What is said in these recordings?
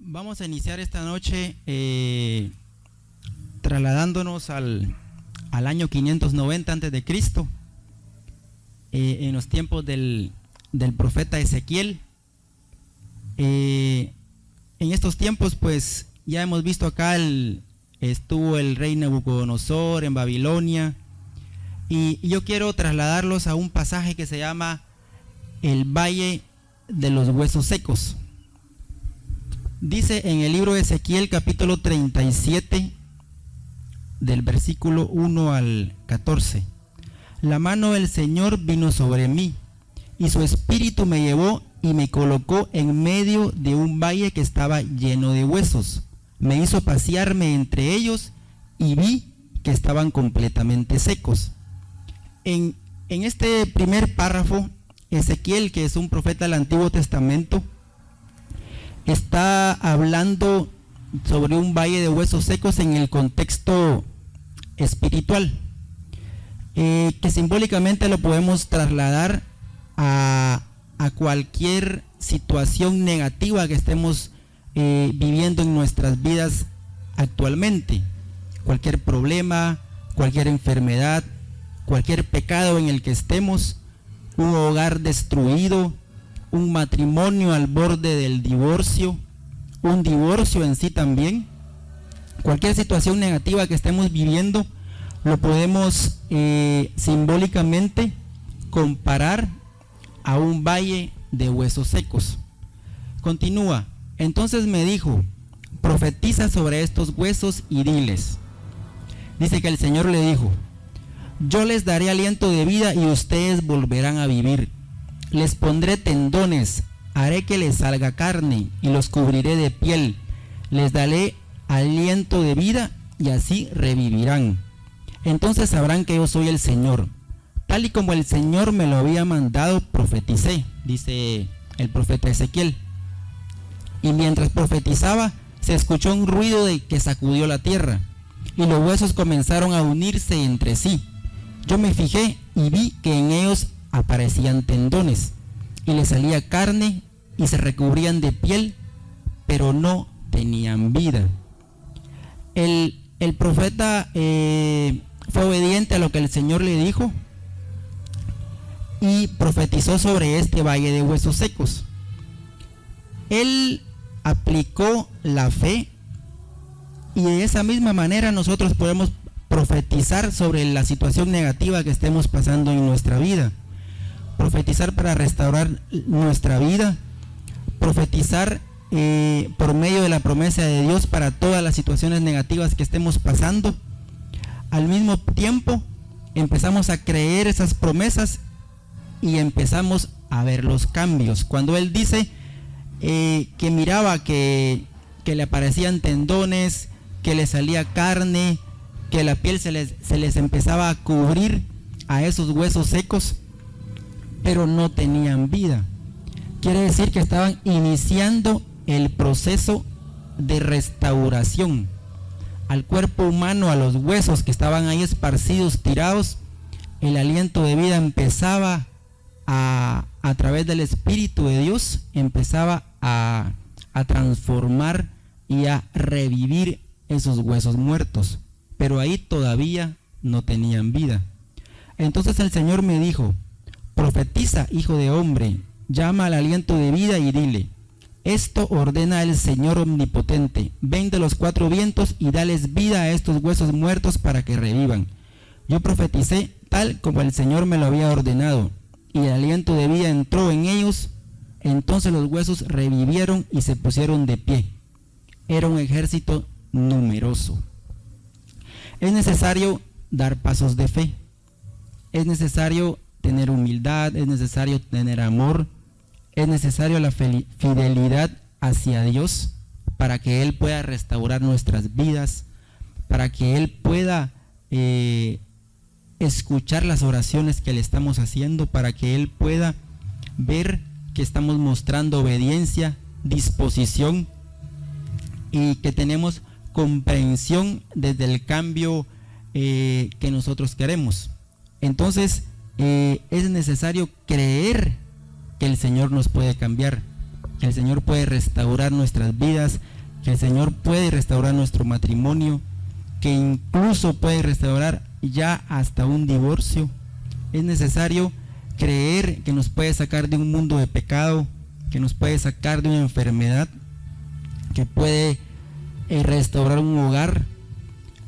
Vamos a iniciar esta noche trasladándonos al año 590 antes de Cristo, en los tiempos del profeta Ezequiel. En estos tiempos, pues ya hemos visto acá estuvo el rey Nabucodonosor en Babilonia, y yo quiero trasladarlos a un pasaje que se llama el Valle de los Huesos Secos. Dice en el libro de Ezequiel, capítulo 37, del versículo 1 al 14: la mano del Señor vino sobre mí, y su espíritu me llevó y me colocó en medio de un valle que estaba lleno de huesos. Me hizo pasearme entre ellos y vi que estaban completamente secos. En este primer párrafo, Ezequiel, que es un profeta del Antiguo Testamento, está hablando sobre un valle de huesos secos en el contexto espiritual, que simbólicamente lo podemos trasladar a cualquier situación negativa que estemos viviendo en nuestras vidas actualmente. Cualquier problema, cualquier enfermedad, cualquier pecado en el que estemos, un hogar destruido, un matrimonio al borde del divorcio, un divorcio en sí también. Cualquier situación negativa que estemos viviendo lo podemos simbólicamente comparar a un valle de huesos secos. Continúa: entonces me dijo, profetiza sobre estos huesos y diles. Dice que el Señor le dijo: yo les daré aliento de vida y ustedes volverán a vivir. Les pondré tendones, haré que les salga carne y los cubriré de piel. Les daré aliento de vida y así revivirán. Entonces sabrán que yo soy el Señor. Tal y como el Señor me lo había mandado, profeticé, dice el profeta Ezequiel. Y mientras profetizaba, se escuchó un ruido que sacudió la tierra, y los huesos comenzaron a unirse entre sí. Yo me fijé y vi que en ellos aparecían tendones, y les salía carne, y se recubrían de piel, pero no tenían vida. El profeta fue obediente a lo que el Señor le dijo, y profetizó sobre este valle de huesos secos. Él aplicó la fe, y de esa misma manera nosotros podemos profetizar sobre la situación negativa que estemos pasando en nuestra vida. Profetizar para restaurar nuestra vida, profetizar por medio de la promesa de Dios para todas las situaciones negativas que estemos pasando. Al mismo tiempo empezamos a creer esas promesas y empezamos a ver los cambios. Cuando él dice que miraba que le aparecían tendones, que le salía carne, que la piel se les empezaba a cubrir a esos huesos secos, pero no tenían vida. Quiere decir que estaban iniciando el proceso de restauración al cuerpo humano, a los huesos que estaban ahí esparcidos, tirados. El aliento de vida empezaba a través del Espíritu de Dios, empezaba a transformar y a revivir esos huesos muertos, pero ahí todavía no tenían vida. Entonces el Señor me dijo: profetiza, hijo de hombre, llama al aliento de vida y dile: esto ordena el Señor omnipotente, ven de los cuatro vientos y dales vida a estos huesos muertos para que revivan. Yo profeticé tal como el Señor me lo había ordenado, y el aliento de vida entró en ellos. Entonces los huesos revivieron y se pusieron de pie. Era un ejército numeroso. Es necesario dar pasos de fe. Es necesario tener humildad, es necesario tener amor, es necesario la fidelidad hacia Dios para que Él pueda restaurar nuestras vidas, para que Él pueda escuchar las oraciones que le estamos haciendo, para que Él pueda ver que estamos mostrando obediencia, disposición y que tenemos comprensión desde el cambio que nosotros queremos. Entonces es necesario creer que el Señor nos puede cambiar. que el Señor puede restaurar nuestras vidas, que el Señor puede restaurar nuestro matrimonio, que incluso puede restaurar ya hasta un divorcio. Es necesario creer que nos puede sacar de un mundo de pecado, que nos puede sacar de una enfermedad, que puede restaurar un hogar,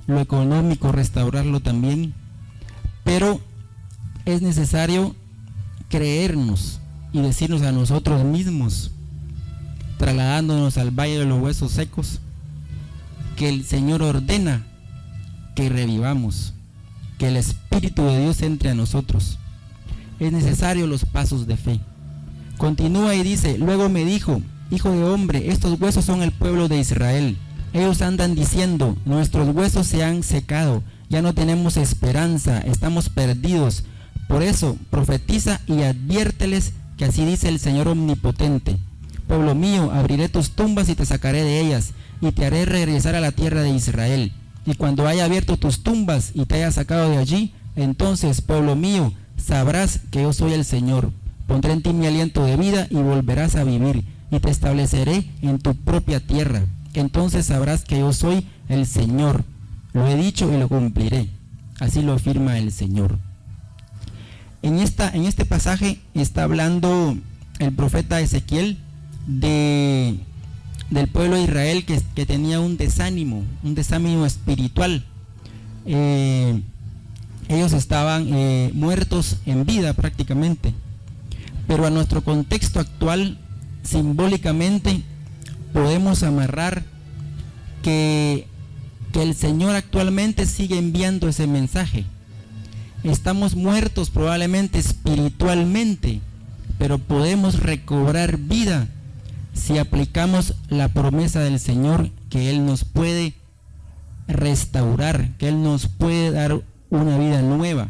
lo económico, restaurarlo también. Pero es necesario creernos y decirnos a nosotros mismos, trasladándonos al valle de los huesos secos, que el Señor ordena que revivamos, que el Espíritu de Dios entre a nosotros. Es necesario los pasos de fe. Continúa y dice: luego me dijo: hijo de hombre, estos huesos son el pueblo de Israel. Ellos andan diciendo: nuestros huesos se han secado, ya no tenemos esperanza, estamos perdidos. Por eso profetiza y adviérteles que así dice el Señor omnipotente: pueblo mío, abriré tus tumbas y te sacaré de ellas, y te haré regresar a la tierra de Israel. Y cuando haya abierto tus tumbas y te haya sacado de allí, entonces, pueblo mío, sabrás que yo soy el Señor. Pondré en ti mi aliento de vida y volverás a vivir, y te estableceré en tu propia tierra. Entonces sabrás que yo soy el Señor. Lo he dicho y lo cumpliré. Así lo afirma el Señor. En este pasaje está hablando el profeta Ezequiel del pueblo de Israel que tenía un desánimo espiritual. Ellos estaban muertos en vida prácticamente. Pero a nuestro contexto actual, simbólicamente, podemos amarrar que el Señor actualmente sigue enviando ese mensaje. Estamos muertos probablemente espiritualmente, pero podemos recobrar vida si aplicamos la promesa del Señor, que Él nos puede restaurar, que Él nos puede dar una vida nueva.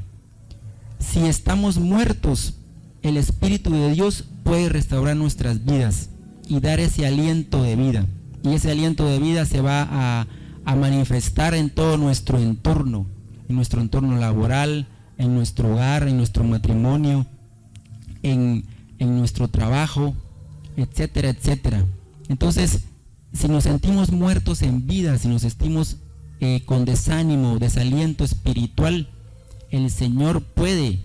Si estamos muertos, el Espíritu de Dios puede restaurar nuestras vidas y dar ese aliento de vida. Y ese aliento de vida se va a manifestar en todo nuestro entorno laboral, en nuestro hogar, en nuestro matrimonio, en nuestro trabajo, etcétera, etcétera. Entonces, si nos sentimos muertos en vida, si nos sentimos con desánimo, desaliento espiritual, el Señor puede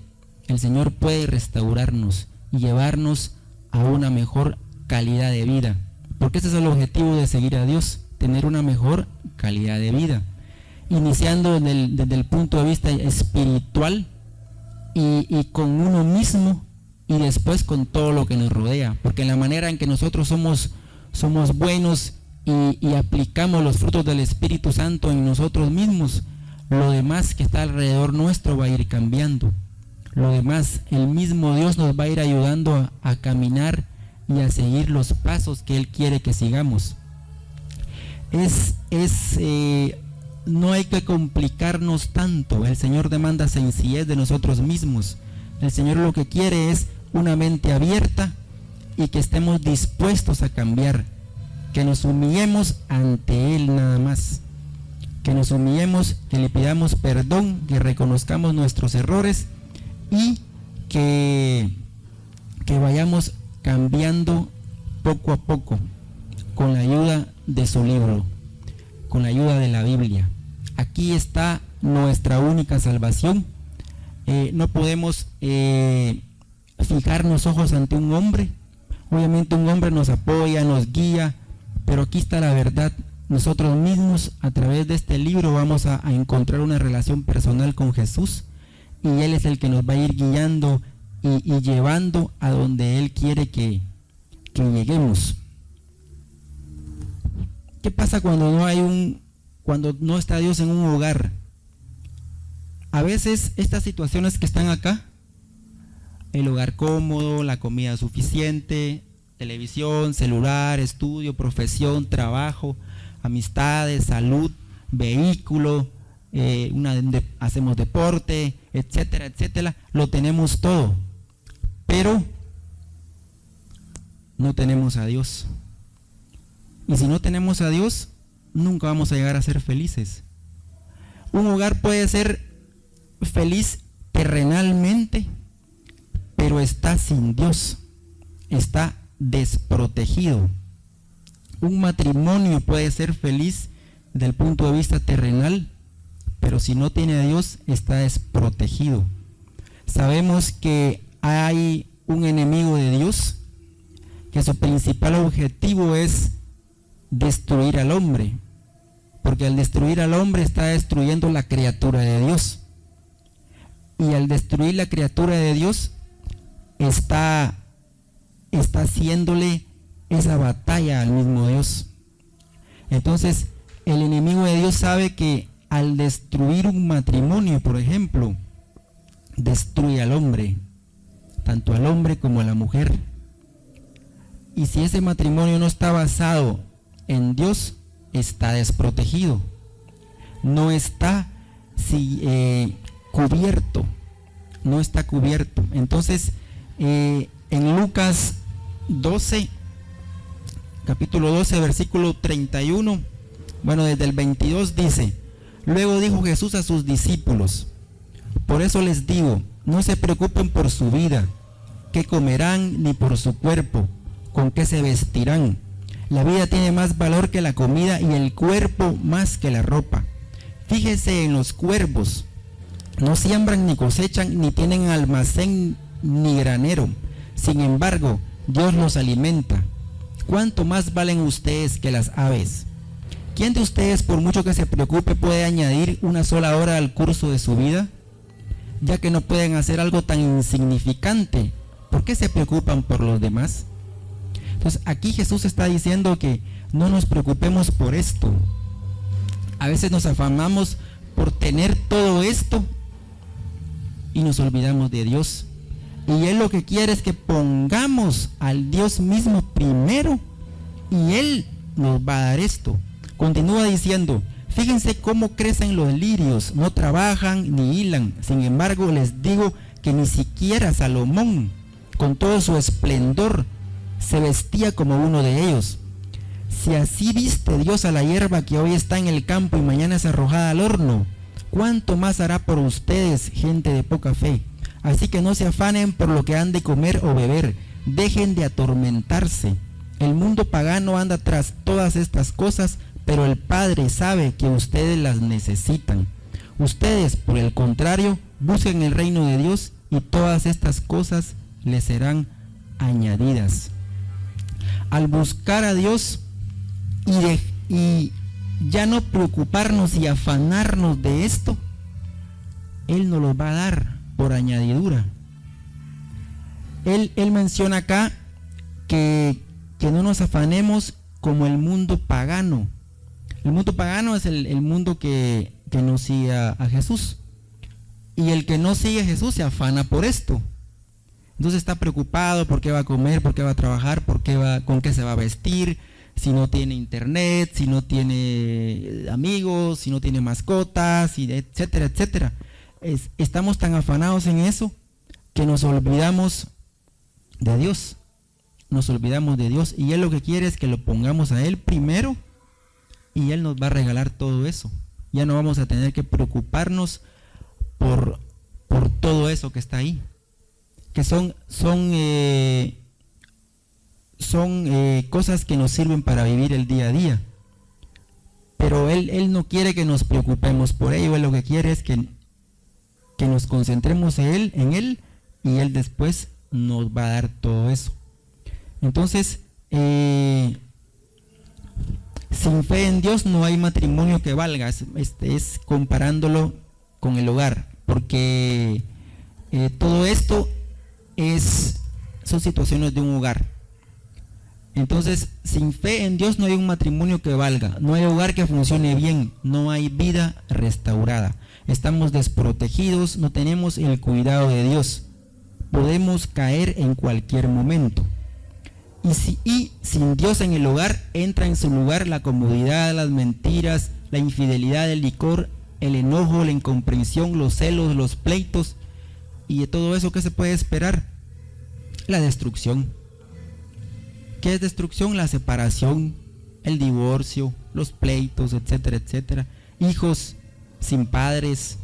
restaurarnos y llevarnos a una mejor calidad de vida, porque ese es el objetivo de seguir a Dios, tener una mejor calidad de vida, iniciando desde el punto de vista espiritual y con uno mismo, y después con todo lo que nos rodea, porque en la manera en que nosotros somos buenos y aplicamos los frutos del Espíritu Santo en nosotros mismos, lo demás que está alrededor nuestro va a ir cambiando. Lo demás, el mismo Dios nos va a ir ayudando a caminar y a seguir los pasos que Él quiere que sigamos. No hay que complicarnos tanto. El Señor demanda sencillez de nosotros mismos. El Señor lo que quiere es una mente abierta y que estemos dispuestos a cambiar, que nos humillemos ante Él nada más, que nos humillemos, que le pidamos perdón, que reconozcamos nuestros errores y que vayamos cambiando poco a poco con la ayuda de su libro, con la ayuda de la Biblia. Aquí está nuestra única salvación. No podemos fijar los ojos ante un hombre. Obviamente un hombre nos apoya, nos guía, pero aquí está la verdad. Nosotros mismos a través de este libro vamos a encontrar una relación personal con Jesús, y Él es el que nos va a ir guiando y llevando a donde Él quiere que lleguemos. ¿Qué pasa cuando no está Dios en un hogar? A veces estas situaciones que están acá, el hogar cómodo, la comida suficiente, televisión, celular, estudio, profesión, trabajo, amistades, salud, vehículo, hacemos deporte, etcétera, etcétera, lo tenemos todo, pero no tenemos a Dios. Y si no tenemos a Dios, nunca vamos a llegar a ser felices. Un hogar puede ser feliz terrenalmente, pero está sin Dios, está desprotegido. Un matrimonio puede ser feliz desde el punto de vista terrenal, pero si no tiene a Dios, está desprotegido. Sabemos que hay un enemigo de Dios, que su principal objetivo es destruir al hombre, porque al destruir al hombre está destruyendo la criatura de Dios, y al destruir la criatura de Dios está haciéndole esa batalla al mismo Dios. Entonces el enemigo de Dios sabe que al destruir un matrimonio, por ejemplo, destruye al hombre, tanto al hombre como a la mujer. Y si ese matrimonio no está basado en Dios, está desprotegido, no está cubierto, no está cubierto. Entonces, en Lucas 12, capítulo 12, versículo 31, bueno, desde el 22 dice: luego dijo Jesús a sus discípulos: por eso les digo, no se preocupen por su vida, qué comerán, ni por su cuerpo, con qué se vestirán. La vida tiene más valor que la comida, y el cuerpo más que la ropa. Fíjese en los cuervos, no siembran ni cosechan, ni tienen almacén ni granero, sin embargo Dios los alimenta. ¿Cuánto más valen ustedes que las aves? ¿Quién de ustedes, por mucho que se preocupe, puede añadir una sola hora al curso de su vida? Ya que no pueden hacer algo tan insignificante, ¿por qué se preocupan por los demás? Entonces aquí Jesús está diciendo que no nos preocupemos por esto. A veces nos afanamos por tener todo esto y nos olvidamos de Dios. Y Él lo que quiere es que pongamos al Dios mismo primero, y Él nos va a dar esto. Continúa diciendo: fíjense cómo crecen los lirios, no trabajan ni hilan. Sin embargo, les digo que ni siquiera Salomón, con todo su esplendor, se vestía como uno de ellos. Si así viste Dios a la hierba que hoy está en el campo y mañana es arrojada al horno, ¿cuánto más hará por ustedes, gente de poca fe? Así que no se afanen por lo que han de comer o beber, dejen de atormentarse. El mundo pagano anda tras todas estas cosas, pero el Padre sabe que ustedes las necesitan. Ustedes, por el contrario, busquen el reino de Dios, y todas estas cosas les serán añadidas. Al buscar a Dios y ya no preocuparnos y afanarnos de esto, Él nos lo va a dar por añadidura. Él menciona acá que no nos afanemos como el mundo pagano. El mundo pagano es el mundo que no sigue a Jesús. Y el que no sigue a Jesús se afana por esto. Entonces está preocupado por qué va a comer, por qué va a trabajar, con qué se va a vestir, si no tiene internet, si no tiene amigos, si no tiene mascotas, etcétera, etcétera. Estamos tan afanados en eso que nos olvidamos de Dios. Nos olvidamos de Dios, y Él lo que quiere es que lo pongamos a Él primero, y Él nos va a regalar todo eso. Ya no vamos a tener que preocuparnos por todo eso que está ahí, que son cosas que nos sirven para vivir el día a día. Pero Él no quiere que nos preocupemos por ello. Él lo que quiere es que nos concentremos en Él, y Él después nos va a dar todo eso. Entonces, sin fe en Dios no hay matrimonio que valga. Es comparándolo con el hogar, porque todo esto son situaciones de un hogar. Entonces, sin fe en Dios no hay un matrimonio que valga, no hay hogar que funcione bien, no hay vida restaurada. Estamos desprotegidos, no tenemos el cuidado de Dios. Podemos caer en cualquier momento. Y sin Dios en el hogar, entra en su lugar la comodidad, las mentiras, la infidelidad, el licor, el enojo, la incomprensión, los celos, los pleitos. Y de todo eso, ¿qué se puede esperar? La destrucción. ¿Qué es destrucción? La separación, el divorcio, los pleitos, etcétera, etcétera. Hijos sin padres.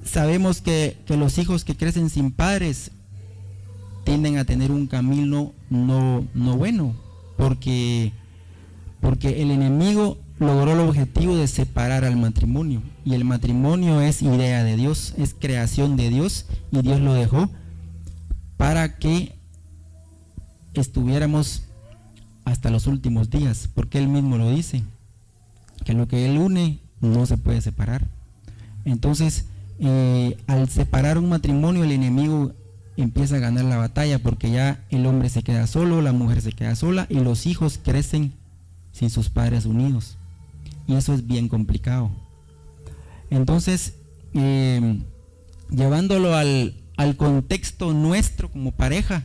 Sabemos que los hijos que crecen sin padres tienden a tener un camino no bueno, porque el enemigo logró el objetivo de separar al matrimonio, y el matrimonio es idea de Dios, es creación de Dios, y Dios lo dejó para que estuviéramos hasta los últimos días, porque Él mismo lo dice, que lo que Él une no se puede separar. Entonces, al separar un matrimonio, el enemigo empieza a ganar la batalla, porque ya el hombre se queda solo, la mujer se queda sola, y los hijos crecen sin sus padres unidos, y eso es bien complicado. Entonces, llevándolo al contexto nuestro como pareja,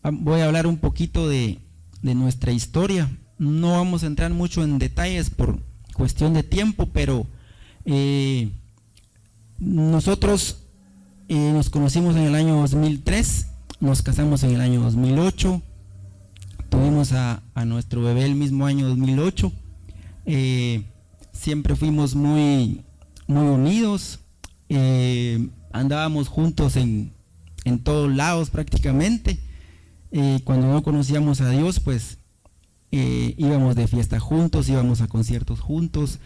voy a hablar un poquito de nuestra historia. No vamos a entrar mucho en detalles por cuestión de tiempo, pero nosotros nos conocimos en el año 2003, nos casamos en el año 2008, tuvimos a nuestro bebé el mismo año 2008. Siempre fuimos muy unidos, andábamos juntos en todos lados prácticamente. Cuando no conocíamos a Dios, pues íbamos de fiesta juntos, íbamos a conciertos juntos,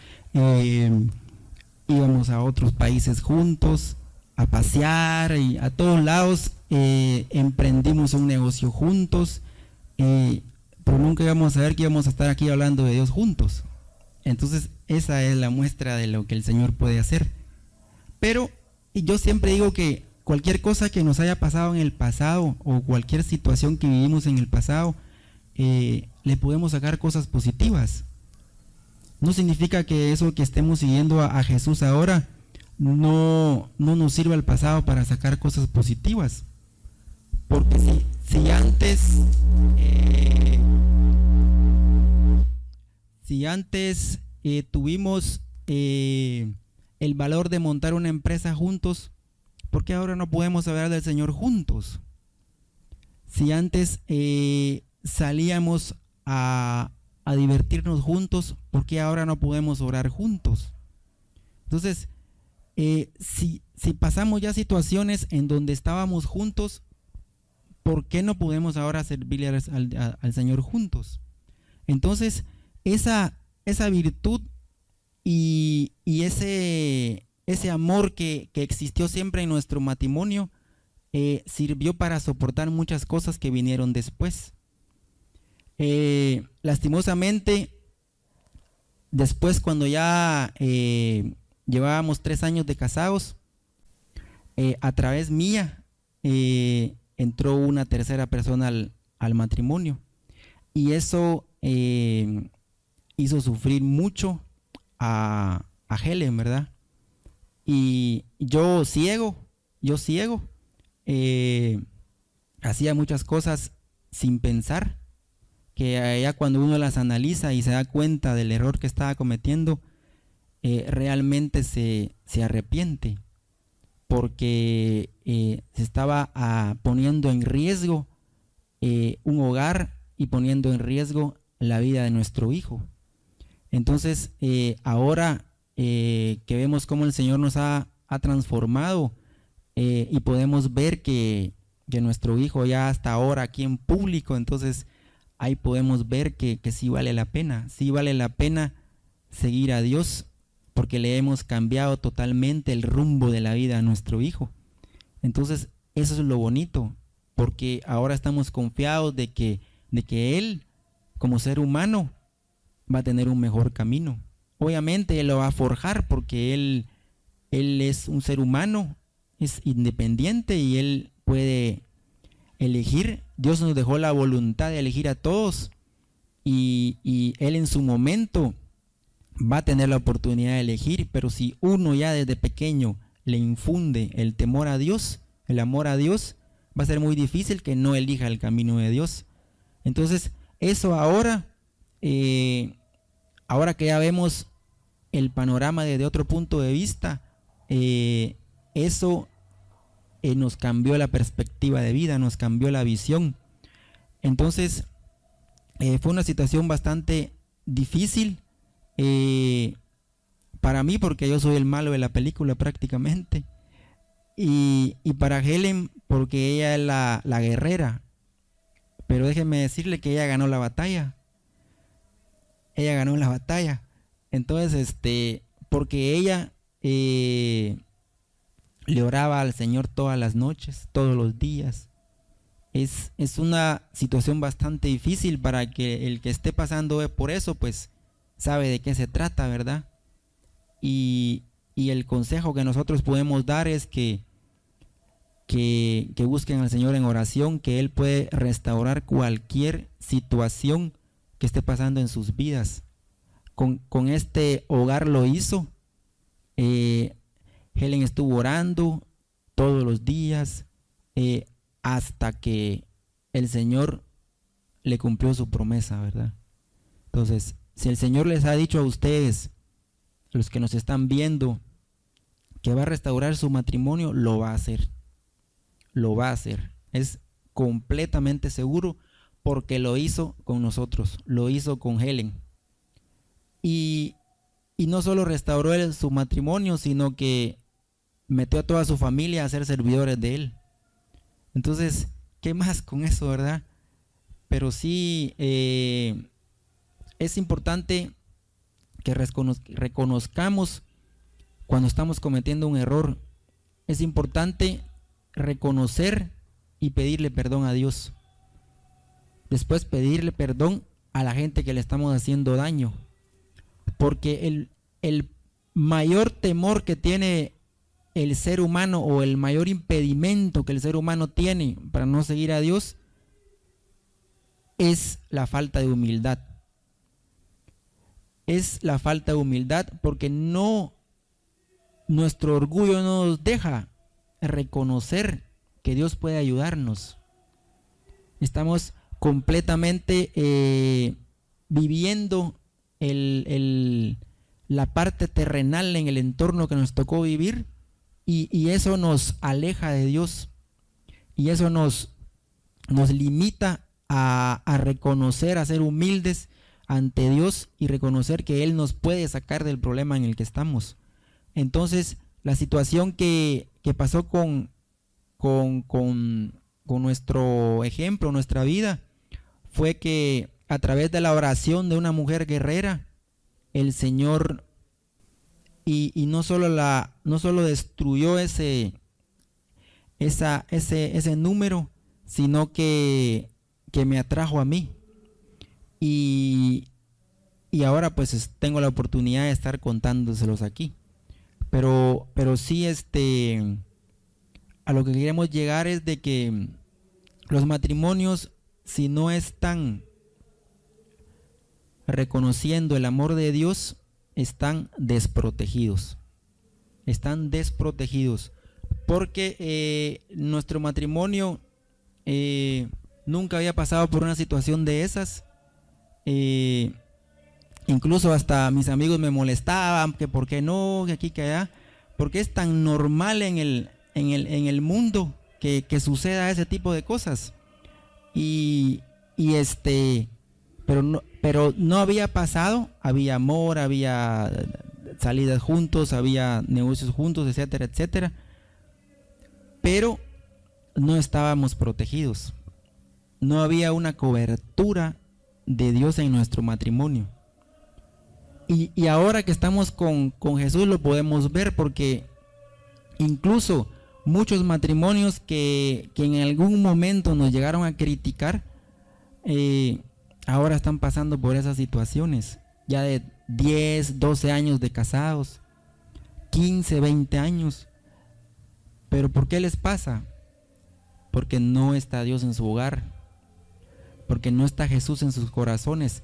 íbamos a otros países juntos, a pasear y a todos lados. Emprendimos un negocio juntos, pero nunca íbamos a ver que íbamos a estar aquí hablando de Dios juntos. Entonces esa es la muestra de lo que el Señor puede hacer. Pero yo siempre digo que cualquier cosa que nos haya pasado en el pasado, o cualquier situación que vivimos en el pasado, le podemos sacar cosas positivas. No significa que eso que estemos siguiendo a Jesús ahora no nos sirva el pasado para sacar cosas positivas. Porque si antes tuvimos el valor de montar una empresa juntos, ¿por qué ahora no podemos hablar del Señor juntos? Si antes salíamos a divertirnos juntos, ¿por qué ahora no podemos orar juntos? Entonces, si pasamos ya situaciones en donde estábamos juntos, ¿por qué no podemos ahora servirle al Señor juntos? Entonces, esa virtud y ese amor que existió siempre en nuestro matrimonio sirvió para soportar muchas cosas que vinieron después. Lastimosamente, después, cuando ya llevábamos 3 años de casados, a través mía entró una tercera persona al matrimonio, y eso hizo sufrir mucho a Helen, ¿verdad? Y yo ciego, hacía muchas cosas sin pensar, que ya cuando uno las analiza y se da cuenta del error que estaba cometiendo, realmente se arrepiente, porque se estaba poniendo en riesgo un hogar, y poniendo en riesgo la vida de nuestro hijo. Entonces, ahora que vemos cómo el Señor nos ha transformado, y podemos ver que nuestro hijo ya está ahora aquí en público, entonces ahí podemos ver que sí vale la pena seguir a Dios, porque le hemos cambiado totalmente el rumbo de la vida a nuestro hijo. Entonces eso es lo bonito, porque ahora estamos confiados de que él, como ser humano, va a tener un mejor camino. Obviamente él lo va a forjar, porque él es un ser humano, es independiente, y él puede elegir. Dios nos dejó la voluntad de elegir a todos, y él en su momento va a tener la oportunidad de elegir. Pero si uno ya desde pequeño le infunde el temor a Dios, el amor a Dios, va a ser muy difícil que no elija el camino de Dios. Entonces eso ahora que ya vemos el panorama desde otro punto de vista, eso nos cambió la perspectiva de vida, nos cambió la visión. Entonces fue una situación bastante difícil para mí, porque yo soy el malo de la película prácticamente. y para Helen, porque ella es la guerrera. Pero déjeme decirle que ella ganó la batalla. Ella ganó la batalla. Entonces, porque ella le oraba al Señor todas las noches, todos los días. Es una situación bastante difícil para que el que esté pasando por eso, pues sabe de qué se trata, ¿verdad? Y el consejo que nosotros podemos dar es que busquen al Señor en oración, que Él puede restaurar cualquier situación que esté pasando en sus vidas. Con este hogar lo hizo. Helen estuvo orando todos los días hasta que el Señor le cumplió su promesa, ¿verdad? Entonces, si el Señor les ha dicho a ustedes, los que nos están viendo, que va a restaurar su matrimonio, lo va a hacer. Lo va a hacer. Es completamente seguro porque lo hizo con nosotros, lo hizo con Helen. Y no solo restauró su matrimonio, sino que metió a toda su familia a ser servidores de Él. Entonces, ¿qué más con eso, verdad? Pero sí, es importante que reconozcamos cuando estamos cometiendo un error. Es importante reconocer y pedirle perdón a Dios. Después pedirle perdón a la gente que le estamos haciendo daño. Porque el mayor temor que tiene el ser humano, o el mayor impedimento que el ser humano tiene para no seguir a Dios, es la falta de humildad. Es la falta de humildad, porque nuestro orgullo no nos deja reconocer que Dios puede ayudarnos. Estamos completamente viviendo la parte terrenal en el entorno que nos tocó vivir, y eso nos aleja de Dios, y eso nos limita a reconocer, a ser humildes ante Dios y reconocer que Él nos puede sacar del problema en el que estamos. Entonces, la situación que pasó con nuestro ejemplo, nuestra vida, fue que a través de la oración de una mujer guerrera, el Señor no solo destruyó ese número, sino que me atrajo a mí. Y ahora pues tengo la oportunidad de estar contándoselos aquí. Pero sí, a lo que queremos llegar es de que los matrimonios, si no están reconociendo el amor de Dios, están desprotegidos. Están desprotegidos. Porque nuestro matrimonio nunca había pasado por una situación de esas. Incluso hasta mis amigos me molestaban, que por qué no, que aquí, que allá. Porque es tan normal en el mundo que suceda ese tipo de cosas. Pero no había pasado, había amor, había salidas juntos, había negocios juntos, etcétera, etcétera. Pero no estábamos protegidos. No había una cobertura de Dios en nuestro matrimonio. Y ahora que estamos con Jesús lo podemos ver, porque incluso muchos matrimonios que en algún momento nos llegaron a criticar, ahora están pasando por esas situaciones, ya de 10, 12 años de casados, 15, 20 años. ¿Pero por qué les pasa? Porque no está Dios en su hogar, porque no está Jesús en sus corazones.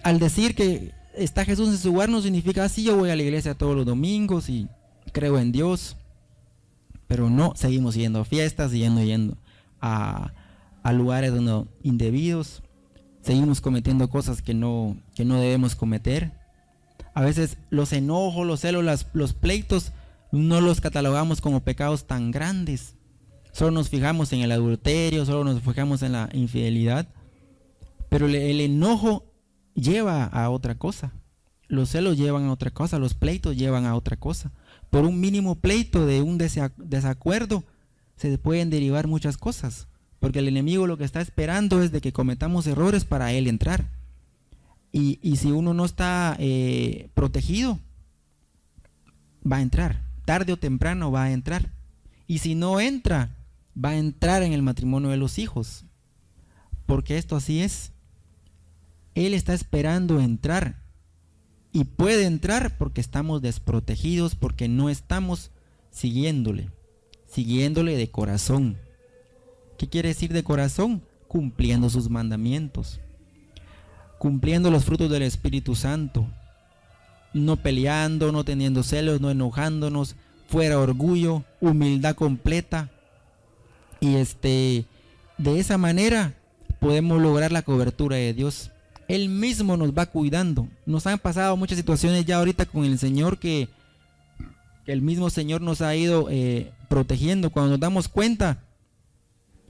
Al decir que está Jesús en su hogar no significa así, yo voy a la iglesia todos los domingos y creo en Dios, pero no, seguimos yendo a fiestas, yendo a lugares indebidos, seguimos cometiendo cosas que no debemos cometer. A veces los enojos, los celos, los pleitos no los catalogamos como pecados tan grandes. Solo nos fijamos en el adulterio, solo nos fijamos en la infidelidad, pero el enojo lleva a otra cosa, los celos llevan a otra cosa, los pleitos llevan a otra cosa. por un mínimo pleito de un desacuerdo, se pueden derivar muchas cosas. Porque el enemigo lo que está esperando es de que cometamos errores para él entrar. Y si uno no está protegido, va a entrar. Tarde o temprano va a entrar. Y si no entra, va a entrar en el matrimonio de los hijos. Porque esto así es. Él está esperando entrar. Y puede entrar porque estamos desprotegidos, porque no estamos siguiéndole de corazón. ¿Qué quiere decir de corazón? Cumpliendo sus mandamientos, cumpliendo los frutos del Espíritu Santo, no peleando, no teniendo celos, no enojándonos, fuera orgullo, humildad completa. Y de esa manera podemos lograr la cobertura de Dios. Él mismo nos va cuidando. Nos han pasado muchas situaciones ya ahorita con el Señor que el mismo Señor nos ha ido protegiendo. Cuando nos damos cuenta,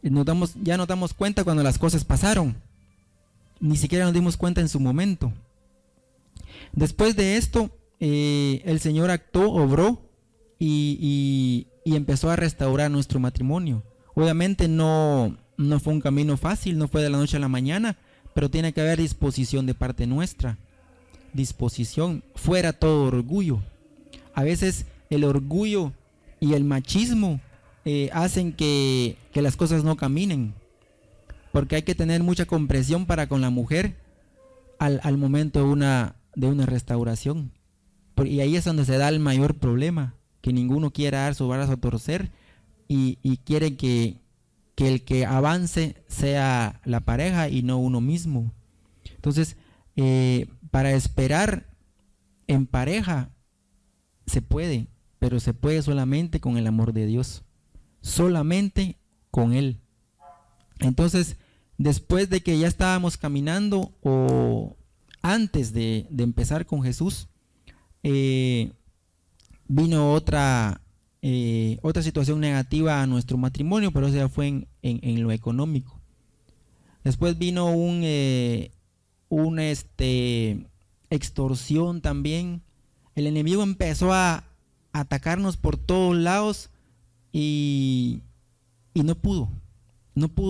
ya nos damos cuenta cuando las cosas pasaron. Ni siquiera nos dimos cuenta en su momento. Después de esto, el Señor actuó, obró y empezó a restaurar nuestro matrimonio. Obviamente no fue un camino fácil, no fue de la noche a la mañana, pero tiene que haber disposición de parte nuestra. Disposición, fuera todo orgullo. A veces el orgullo y el machismo hacen que las cosas no caminen, porque hay que tener mucha comprensión para con la mujer al momento de una restauración. Y ahí es donde se da el mayor problema, que ninguno quiera dar su brazo a torcer y quiere que el que avance sea la pareja y no uno mismo. Entonces, para esperar en pareja se puede, pero se puede solamente con el amor de Dios, solamente con Él. Entonces, después de que ya estábamos caminando o antes de empezar con Jesús, vino otra situación negativa a nuestro matrimonio, pero eso ya fue en lo económico. Después vino una extorsión también. El enemigo empezó a atacarnos por todos lados y no pudo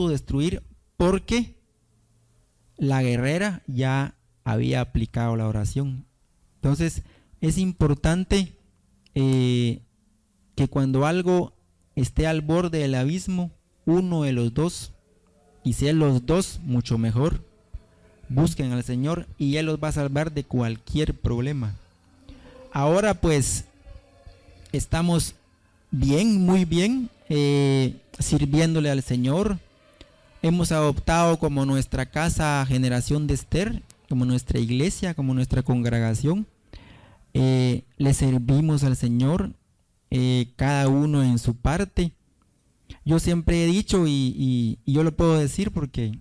destruir, porque la guerrera ya había aplicado la oración. Entonces es importante que cuando algo esté al borde del abismo, uno de los dos, y si es los dos, mucho mejor, busquen al Señor y Él los va a salvar de cualquier problema. Ahora pues estamos bien, muy bien, sirviéndole al Señor. Hemos adoptado como nuestra casa Generación de Esther, como nuestra iglesia, como nuestra congregación. Le servimos al Señor, cada uno en su parte. Yo siempre he dicho, y yo lo puedo decir porque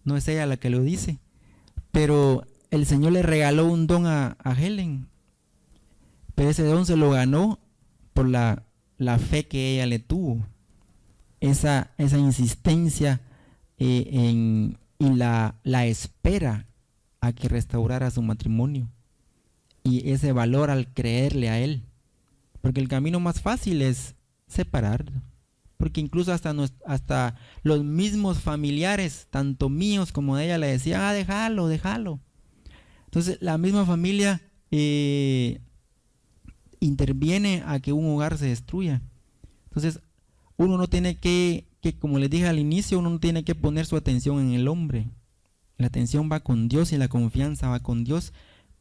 no es ella la que lo dice, pero el Señor le regaló un don a Helen, pero ese don se lo ganó por la fe que ella le tuvo, esa insistencia y la espera a que restaurara su matrimonio, y ese valor al creerle a Él, porque el camino más fácil es separar, porque incluso hasta los mismos familiares, tanto míos como de ella, le decían, déjalo. Entonces la misma familia interviene a que un hogar se destruya. Entonces uno no tiene que, como les dije al inicio, uno no tiene que poner su atención en el hombre. La atención va con Dios y la confianza va con Dios.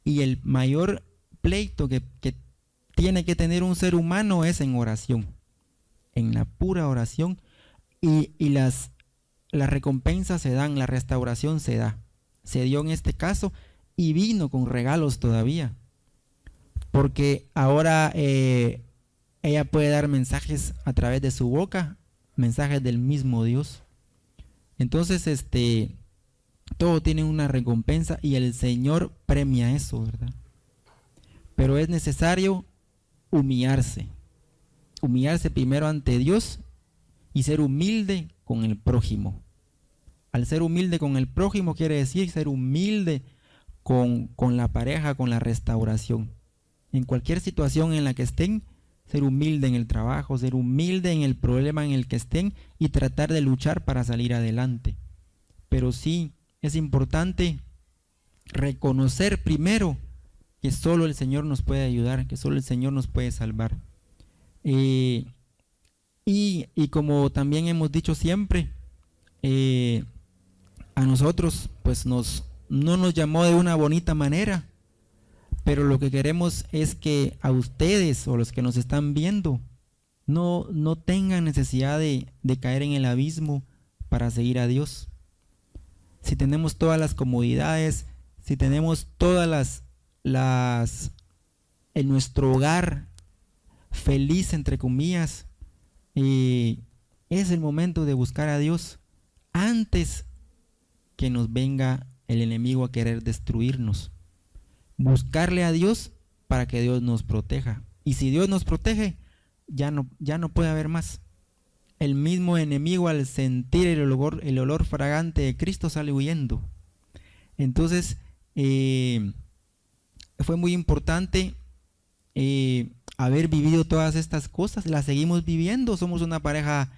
Y el mayor pleito que tiene que tener un ser humano es en oración, en la pura oración, y las recompensas se dan, la restauración se da. Se dio en este caso y vino con regalos todavía, porque ahora ella puede dar mensajes a través de su boca, mensajes del mismo Dios. Entonces todo tiene una recompensa y el Señor premia eso, ¿verdad? Pero es necesario humillarse primero ante Dios y ser humilde con el prójimo. Al ser humilde con el prójimo quiere decir ser humilde con la pareja, con la restauración. En cualquier situación en la que estén, ser humilde en el trabajo, ser humilde en el problema en el que estén y tratar de luchar para salir adelante. Pero sí es importante reconocer primero que solo el Señor nos puede ayudar, que solo el Señor nos puede salvar. Y como también hemos dicho siempre, a nosotros pues no nos llamó de una bonita manera, pero lo que queremos es que a ustedes o los que nos están viendo no tengan necesidad de caer en el abismo para seguir a Dios. Si tenemos todas las comodidades, si tenemos todas las en nuestro hogar feliz, entre comillas, es el momento de buscar a Dios antes que nos venga el enemigo a querer destruirnos. Buscarle a Dios para que Dios nos proteja. Y si Dios nos protege, ya no puede haber más. El mismo enemigo, al sentir el olor fragante de Cristo, sale huyendo. Entonces fue muy importante haber vivido todas estas cosas. Las seguimos viviendo. Somos una pareja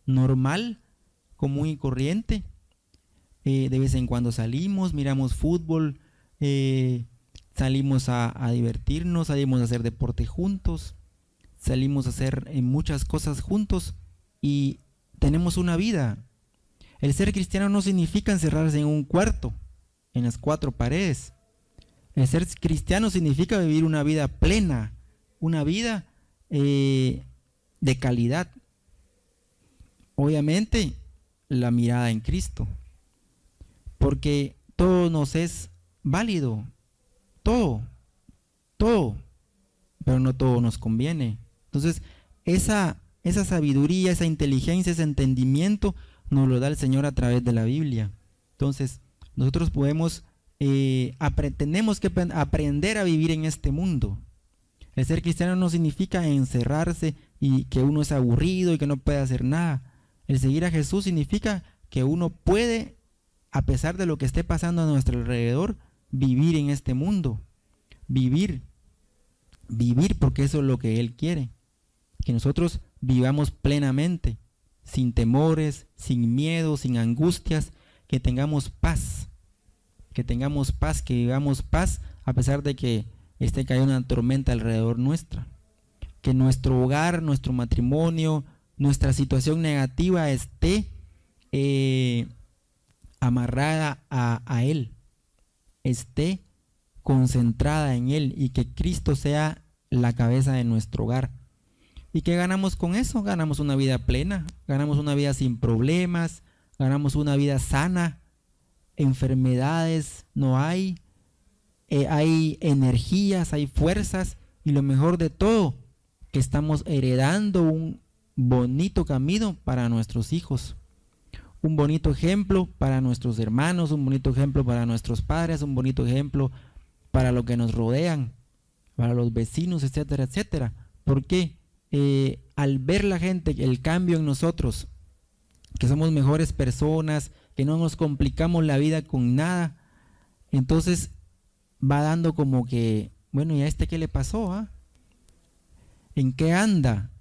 normal, común y corriente. De vez en cuando salimos, miramos fútbol, salimos a divertirnos, salimos a hacer deporte juntos, salimos a hacer muchas cosas juntos y tenemos una vida. El ser cristiano no significa encerrarse en un cuarto, en las cuatro paredes. El ser cristiano significa vivir una vida plena, una vida de calidad. Obviamente, la mirada en Cristo. Porque todo nos es válido, todo, pero no todo nos conviene. Entonces, esa sabiduría, esa inteligencia, ese entendimiento nos lo da el Señor a través de la Biblia. Entonces, nosotros tenemos que aprender a vivir en este mundo. El ser cristiano no significa encerrarse y que uno es aburrido y que no puede hacer nada. El seguir a Jesús significa que uno puede, a pesar de lo que esté pasando a nuestro alrededor, vivir en este mundo. Vivir porque eso es lo que Él quiere. Que nosotros vivamos plenamente, sin temores, sin miedo, sin angustias, que tengamos paz. Que vivamos paz a pesar de que esté cayendo una tormenta alrededor nuestra. Que nuestro hogar, nuestro matrimonio, nuestra situación negativa esté amarrada a Él, esté concentrada en Él y que Cristo sea la cabeza de nuestro hogar. ¿Y qué ganamos con eso? Ganamos una vida plena, ganamos una vida sin problemas, ganamos una vida sana, enfermedades no hay, hay energías, hay fuerzas y lo mejor de todo, que estamos heredando un bonito camino para nuestros hijos. Un bonito ejemplo para nuestros hermanos, un bonito ejemplo para nuestros padres, un bonito ejemplo para los que nos rodean, para los vecinos, etcétera, etcétera. Porque al ver la gente el cambio en nosotros, que somos mejores personas, que no nos complicamos la vida con nada, entonces va dando como que, bueno, ¿y a este qué le pasó? ¿Ah? ¿En qué anda?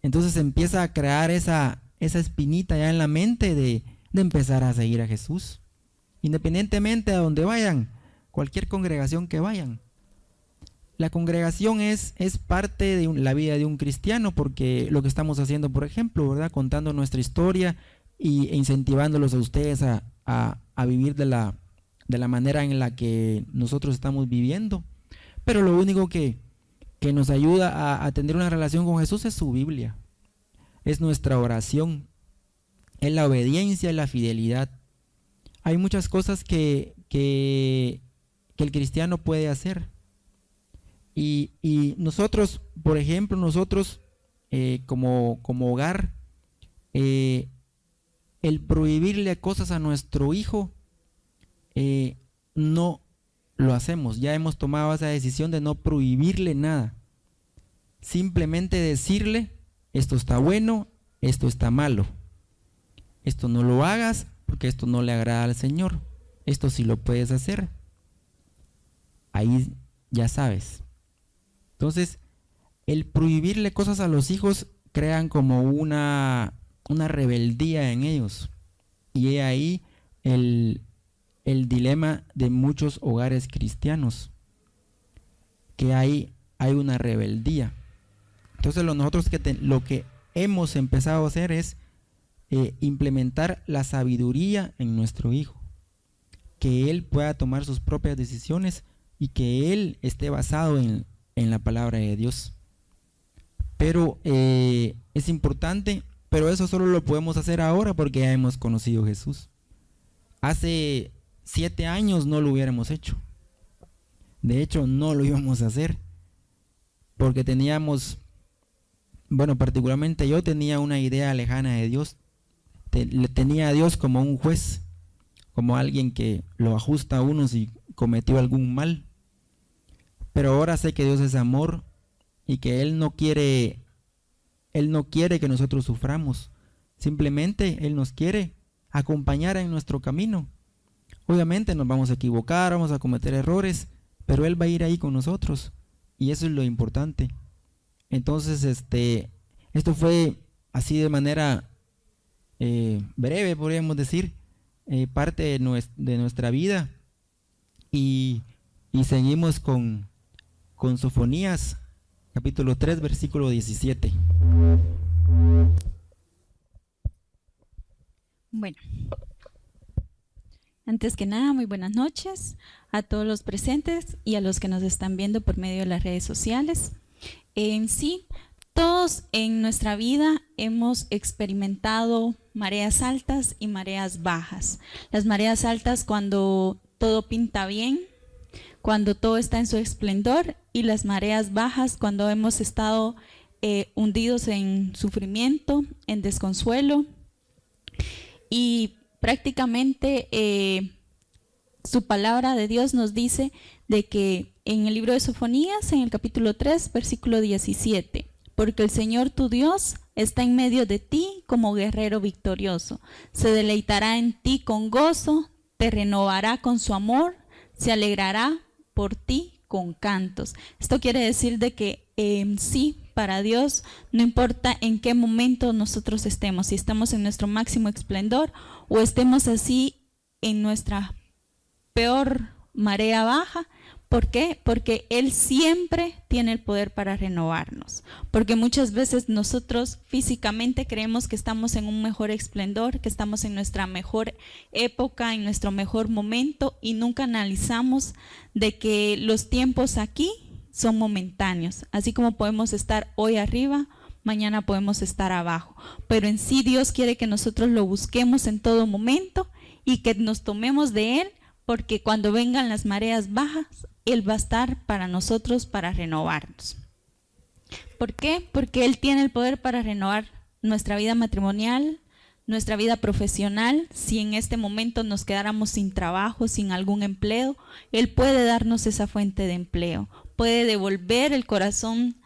Entonces empieza a crear esa espinita ya en la mente de empezar a seguir a Jesús. Independientemente a donde vayan, cualquier congregación que vayan. La congregación es parte de la vida de un cristiano, porque lo que estamos haciendo, por ejemplo, ¿verdad? Contando nuestra historia e incentivándolos a ustedes a vivir de la manera en la que nosotros estamos viviendo. Pero lo único que nos ayuda a tener una relación con Jesús es su Biblia. Es nuestra oración, es la obediencia, es la fidelidad. Hay muchas cosas que el cristiano puede hacer. Y nosotros, por ejemplo, como hogar, el prohibirle cosas a nuestro hijo, no lo hacemos. Ya hemos tomado esa decisión de no prohibirle nada. Simplemente decirle: esto está bueno, esto está malo. Esto no lo hagas porque esto no le agrada al Señor. Esto sí lo puedes hacer. Ahí ya sabes. Entonces, el prohibirle cosas a los hijos crean como una rebeldía en ellos. Y he ahí el dilema de muchos hogares cristianos, que hay una rebeldía. Entonces nosotros lo que hemos empezado a hacer es implementar la sabiduría en nuestro hijo, que él pueda tomar sus propias decisiones y que él esté basado en la palabra de Dios. Pero es importante, pero eso solo lo podemos hacer ahora porque ya hemos conocido a Jesús. Hace 7 años no lo hubiéramos hecho. De hecho, no lo íbamos a hacer porque teníamos, bueno, particularmente yo tenía una idea lejana de Dios. Tenía a Dios como un juez, como alguien que lo ajusta a uno si cometió algún mal. Pero ahora sé que Dios es amor y que Él no quiere que nosotros suframos. Simplemente Él nos quiere acompañar en nuestro camino. Obviamente nos vamos a equivocar, vamos a cometer errores, pero Él va a ir ahí con nosotros y eso es lo importante. Entonces, esto fue así de manera breve, podríamos decir, parte de nuestra vida, y seguimos con Sofonías, capítulo 3, versículo 17. Bueno, antes que nada, muy buenas noches a todos los presentes y a los que nos están viendo por medio de las redes sociales. En sí, todos en nuestra vida hemos experimentado mareas altas y mareas bajas. Las mareas altas cuando todo pinta bien, cuando todo está en su esplendor, y las mareas bajas cuando hemos estado hundidos en sufrimiento, en desconsuelo. Y prácticamente su palabra de Dios nos dice de que en el libro de Sofonías, en el capítulo 3, versículo 17, porque el Señor tu Dios está en medio de ti como guerrero victorioso, se deleitará en ti con gozo, te renovará con su amor, se alegrará por ti con cantos. Esto quiere decir de que sí, para Dios no importa en qué momento nosotros estemos, si estamos en nuestro máximo esplendor o estemos así en nuestra peor marea baja. ¿Por qué? Porque Él siempre tiene el poder para renovarnos. Porque muchas veces nosotros físicamente creemos que estamos en un mejor esplendor, que estamos en nuestra mejor época, en nuestro mejor momento, y nunca analizamos de que los tiempos aquí son momentáneos. Así como podemos estar hoy arriba, mañana podemos estar abajo. Pero en sí Dios quiere que nosotros lo busquemos en todo momento y que nos tomemos de Él, porque cuando vengan las mareas bajas, Él va a estar para nosotros, para renovarnos. ¿Por qué? Porque Él tiene el poder para renovar nuestra vida matrimonial, nuestra vida profesional. Si en este momento nos quedáramos sin trabajo, sin algún empleo, Él puede darnos esa fuente de empleo. Puede devolver el corazón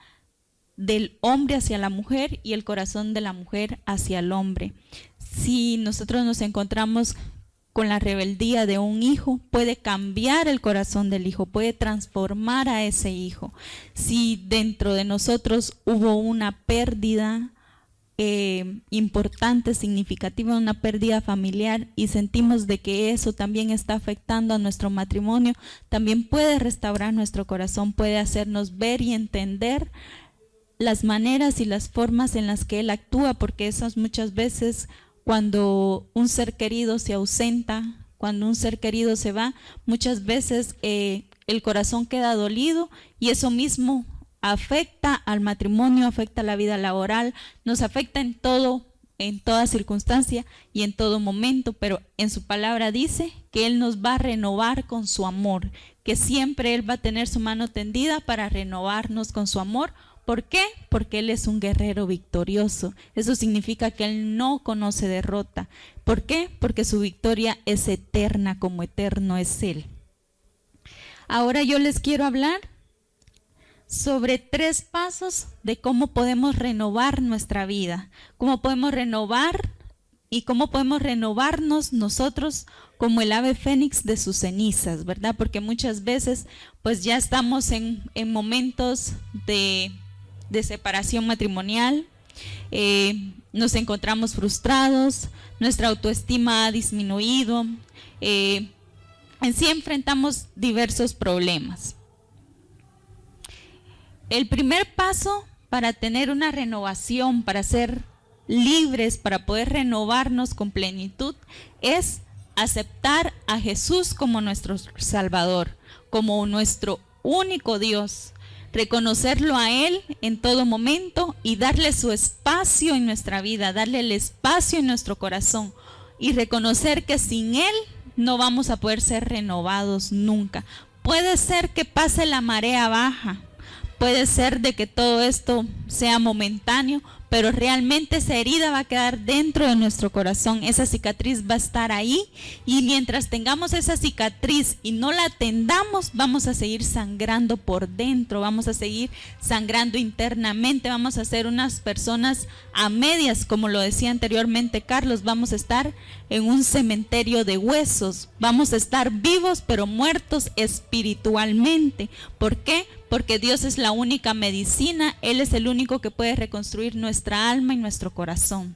del hombre hacia la mujer y el corazón de la mujer hacia el hombre. Si nosotros nos encontramos con la rebeldía de un hijo, puede cambiar el corazón del hijo, puede transformar a ese hijo. Si dentro de nosotros hubo una pérdida importante, significativa, una pérdida familiar, y sentimos de que eso también está afectando a nuestro matrimonio, también puede restaurar nuestro corazón, puede hacernos ver y entender las maneras y las formas en las que Él actúa, porque esas muchas veces, cuando un ser querido se ausenta, cuando un ser querido se va, muchas veces el corazón queda dolido, y eso mismo afecta al matrimonio, afecta a la vida laboral, nos afecta en todo, en toda circunstancia y en todo momento. Pero en su palabra dice que Él nos va a renovar con su amor, que siempre Él va a tener su mano tendida para renovarnos con su amor. ¿Por qué? Porque Él es un guerrero victorioso. Eso significa que Él no conoce derrota. ¿Por qué? Porque su victoria es eterna, como eterno es Él. Ahora yo les quiero hablar sobre 3 pasos de cómo podemos renovar nuestra vida, cómo podemos renovar y cómo podemos renovarnos nosotros como el ave fénix de sus cenizas, ¿verdad? Porque muchas veces pues ya estamos en momentos de de separación matrimonial, nos encontramos frustrados, nuestra autoestima ha disminuido, en sí enfrentamos diversos problemas. El primer paso para tener una renovación, para ser libres, para poder renovarnos con plenitud, es aceptar a Jesús como nuestro Salvador, como nuestro único Dios, reconocerlo a Él en todo momento y darle su espacio en nuestra vida, darle el espacio en nuestro corazón y reconocer que sin Él no vamos a poder ser renovados nunca. Puede ser que pase la marea baja, puede ser de que todo esto sea momentáneo, pero realmente esa herida va a quedar dentro de nuestro corazón, esa cicatriz va a estar ahí, y mientras tengamos esa cicatriz y no la atendamos, vamos a seguir sangrando por dentro, vamos a seguir sangrando internamente, vamos a ser unas personas a medias, como lo decía anteriormente Carlos, vamos a estar en un cementerio de huesos, vamos a estar vivos pero muertos espiritualmente. ¿Por qué? Porque Dios es la única medicina, Él es el único que puede reconstruir nuestra alma y nuestro corazón.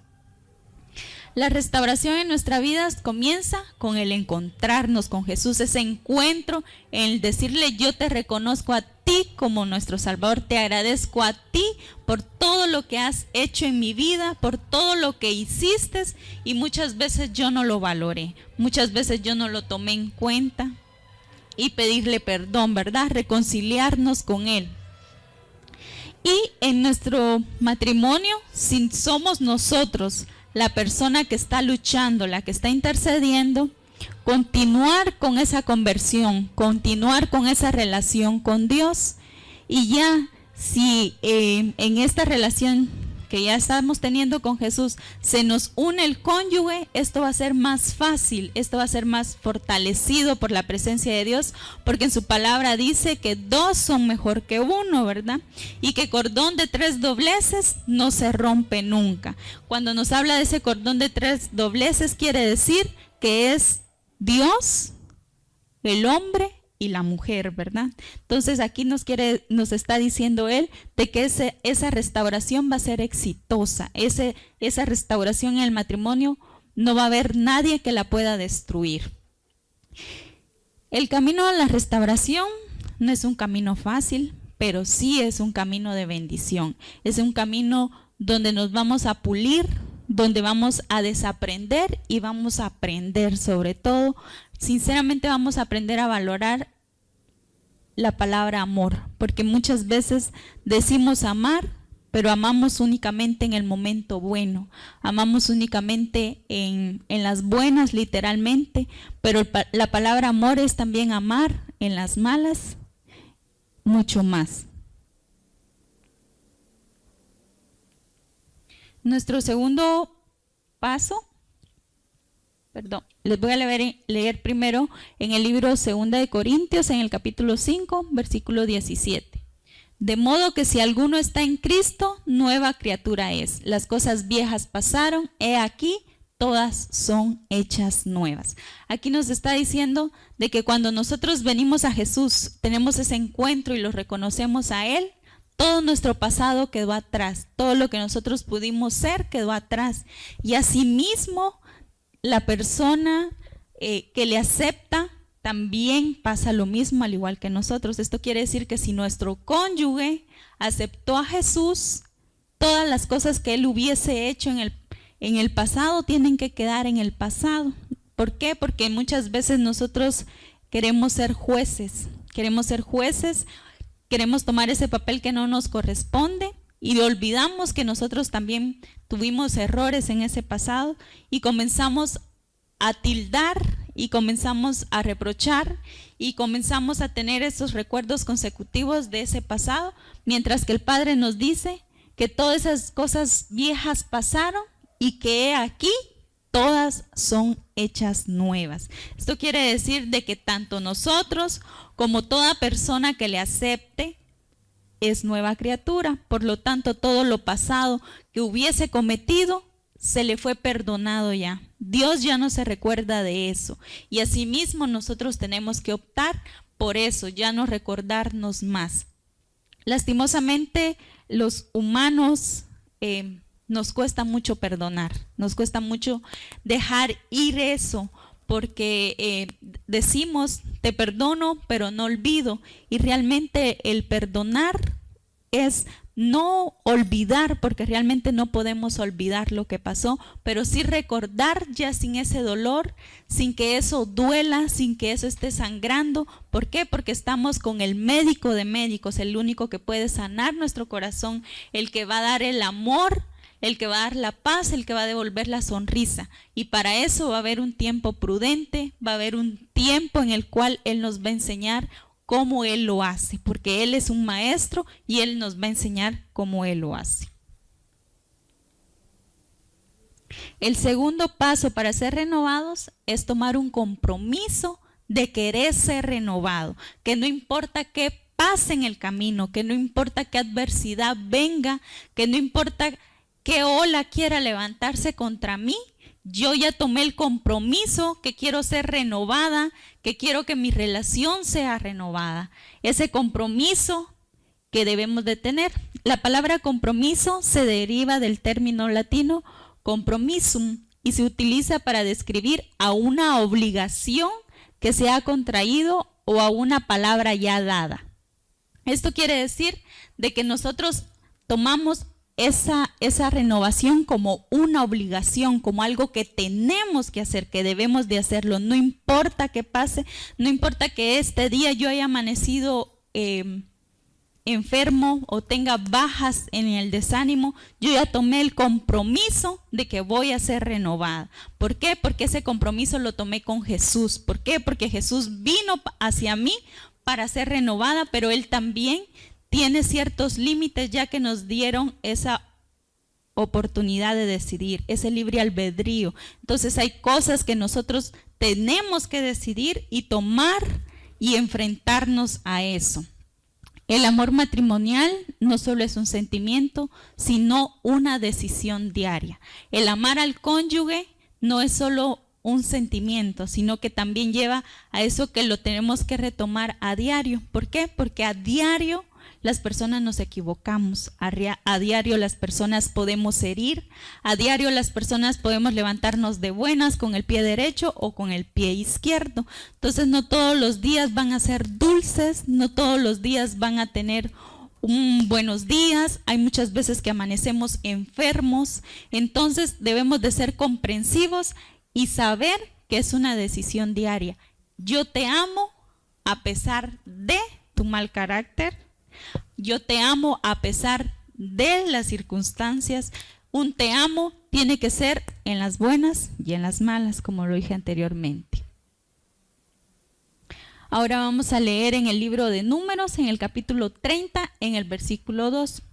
La restauración en nuestra vida comienza con el encontrarnos con Jesús, ese encuentro, en el decirle: yo te reconozco a ti como nuestro Salvador, te agradezco a ti por todo lo que has hecho en mi vida, por todo lo que hiciste, y muchas veces yo no lo valoré, muchas veces yo no lo tomé en cuenta. Y pedirle perdón, ¿verdad? Reconciliarnos con Él. Y en nuestro matrimonio, si somos nosotros la persona que está luchando, la que está intercediendo, continuar con esa conversión, continuar con esa relación con Dios. Y ya, si en esta relación que ya estamos teniendo con Jesús se nos une el cónyuge, esto va a ser más fácil, esto va a ser más fortalecido por la presencia de Dios, porque en su palabra dice que dos son mejor que uno, ¿verdad? Y que cordón de 3 dobleces no se rompe nunca. Cuando nos habla de ese cordón de 3 dobleces, quiere decir que es Dios, el hombre y la mujer, ¿verdad? Entonces aquí nos está diciendo Él de que esa restauración va a ser exitosa, esa restauración en el matrimonio no va a haber nadie que la pueda destruir. El camino a la restauración no es un camino fácil, pero sí es un camino de bendición, es un camino donde nos vamos a pulir, donde vamos a desaprender y vamos a aprender sobre todo. Sinceramente vamos a aprender a valorar la palabra amor, porque muchas veces decimos amar, pero amamos únicamente en el momento bueno, amamos únicamente en las buenas literalmente, pero la palabra amor es también amar en las malas, mucho más. Nuestro segundo paso, les voy a leer primero en el libro 2 de Corintios, en el capítulo 5, versículo 17. De modo que si alguno está en Cristo, nueva criatura es. Las cosas viejas pasaron, he aquí, todas son hechas nuevas. Aquí nos está diciendo de que cuando nosotros venimos a Jesús, tenemos ese encuentro y lo reconocemos a Él, todo nuestro pasado quedó atrás, todo lo que nosotros pudimos ser quedó atrás. Y asimismo, la persona que le acepta también pasa lo mismo, al igual que nosotros. Esto quiere decir que si nuestro cónyuge aceptó a Jesús, todas las cosas que él hubiese hecho en el pasado tienen que quedar en el pasado. ¿Por qué? Porque muchas veces nosotros queremos ser jueces, queremos tomar ese papel que no nos corresponde y olvidamos que nosotros también tuvimos errores en ese pasado y comenzamos a tildar y comenzamos a reprochar y comenzamos a tener esos recuerdos consecutivos de ese pasado, mientras que el Padre nos dice que todas esas cosas viejas pasaron y que aquí todas son hechas nuevas. Esto quiere decir de que tanto nosotros como toda persona que le acepte es nueva criatura. Por lo tanto, todo lo pasado que hubiese cometido se le fue perdonado ya. Dios ya no se recuerda de eso. Y asimismo nosotros tenemos que optar por eso, ya no recordarnos más. Lastimosamente, los humanos nos cuesta mucho perdonar, nos cuesta mucho dejar ir eso, porque decimos, te perdono, pero no olvido. Y realmente el perdonar es no olvidar, porque realmente no podemos olvidar lo que pasó, pero sí recordar ya sin ese dolor, sin que eso duela, sin que eso esté sangrando. ¿Por qué? Porque estamos con el médico de médicos, el único que puede sanar nuestro corazón, el que va a dar el amor, el que va a dar la paz, el que va a devolver la sonrisa. Y para eso va a haber un tiempo prudente, va a haber un tiempo en el cual Él nos va a enseñar cómo Él lo hace, porque Él es un maestro y Él nos va a enseñar cómo Él lo hace. El segundo paso para ser renovados es tomar un compromiso de querer ser renovado, que no importa qué pase en el camino, que no importa qué adversidad venga, que no importa qué ola quiera levantarse contra mí, yo ya tomé el compromiso que quiero ser renovada, que quiero que mi relación sea renovada. Ese compromiso que debemos de tener. La palabra compromiso se deriva del término latino compromisum y se utiliza para describir a una obligación que se ha contraído o a una palabra ya dada. Esto quiere decir de que nosotros tomamos esa renovación como una obligación, como algo que tenemos que hacer, que debemos de hacerlo. No importa qué pase, no importa que este día yo haya amanecido enfermo o tenga bajas en el desánimo, yo ya tomé el compromiso de que voy a ser renovada. ¿Por qué? Porque ese compromiso lo tomé con Jesús. ¿Por qué? Porque Jesús vino hacia mí para ser renovada, pero Él también tiene ciertos límites ya que nos dieron esa oportunidad de decidir, ese libre albedrío. Entonces hay cosas que nosotros tenemos que decidir y tomar y enfrentarnos a eso. El amor matrimonial no solo es un sentimiento, sino una decisión diaria. El amar al cónyuge no es solo un sentimiento, sino que también lleva a eso que lo tenemos que retomar a diario. ¿Por qué? Porque a diario las personas nos equivocamos, a diario las personas podemos herir, a diario las personas podemos levantarnos de buenas con el pie derecho o con el pie izquierdo. Entonces no todos los días van a ser dulces, no todos los días van a tener un buenos días, hay muchas veces que amanecemos enfermos. Entonces debemos de ser comprensivos y saber que es una decisión diaria. Yo te amo a pesar de tu mal carácter. Yo te amo a pesar de las circunstancias. Un te amo tiene que ser en las buenas y en las malas, como lo dije anteriormente. Ahora vamos a leer en el libro de Números, en el capítulo 30, en el versículo 2.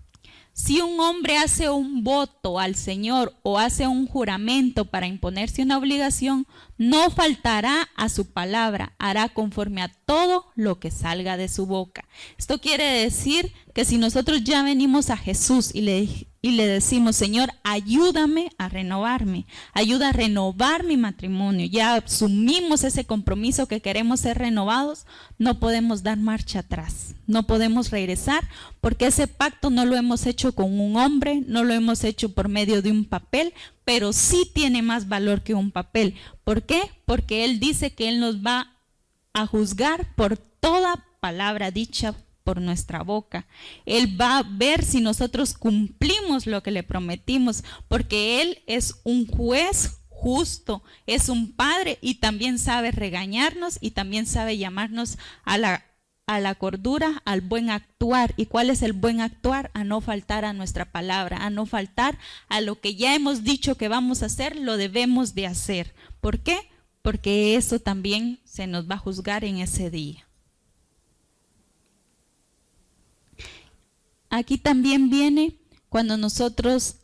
Si un hombre hace un voto al Señor o hace un juramento para imponerse una obligación, no faltará a su palabra, hará conforme a todo lo que salga de su boca. Esto quiere decir que si nosotros ya venimos a Jesús y le decimos, Señor, ayúdame a renovarme, ayuda a renovar mi matrimonio, ya asumimos ese compromiso que queremos ser renovados, no podemos dar marcha atrás, no podemos regresar, porque ese pacto no lo hemos hecho con un hombre, no lo hemos hecho por medio de un papel, pero sí tiene más valor que un papel. ¿Por qué? Porque Él dice que Él nos va a juzgar por toda palabra dicha por nuestra boca. Él va a ver si nosotros cumplimos lo que le prometimos, porque Él es un juez justo, es un padre y también sabe regañarnos y también sabe llamarnos a la cordura, al buen actuar. ¿Y cuál es el buen actuar? A no faltar a nuestra palabra, a no faltar a lo que ya hemos dicho que vamos a hacer, lo debemos de hacer. ¿Por qué? Porque eso también se nos va a juzgar en ese día. Aquí también viene cuando nosotros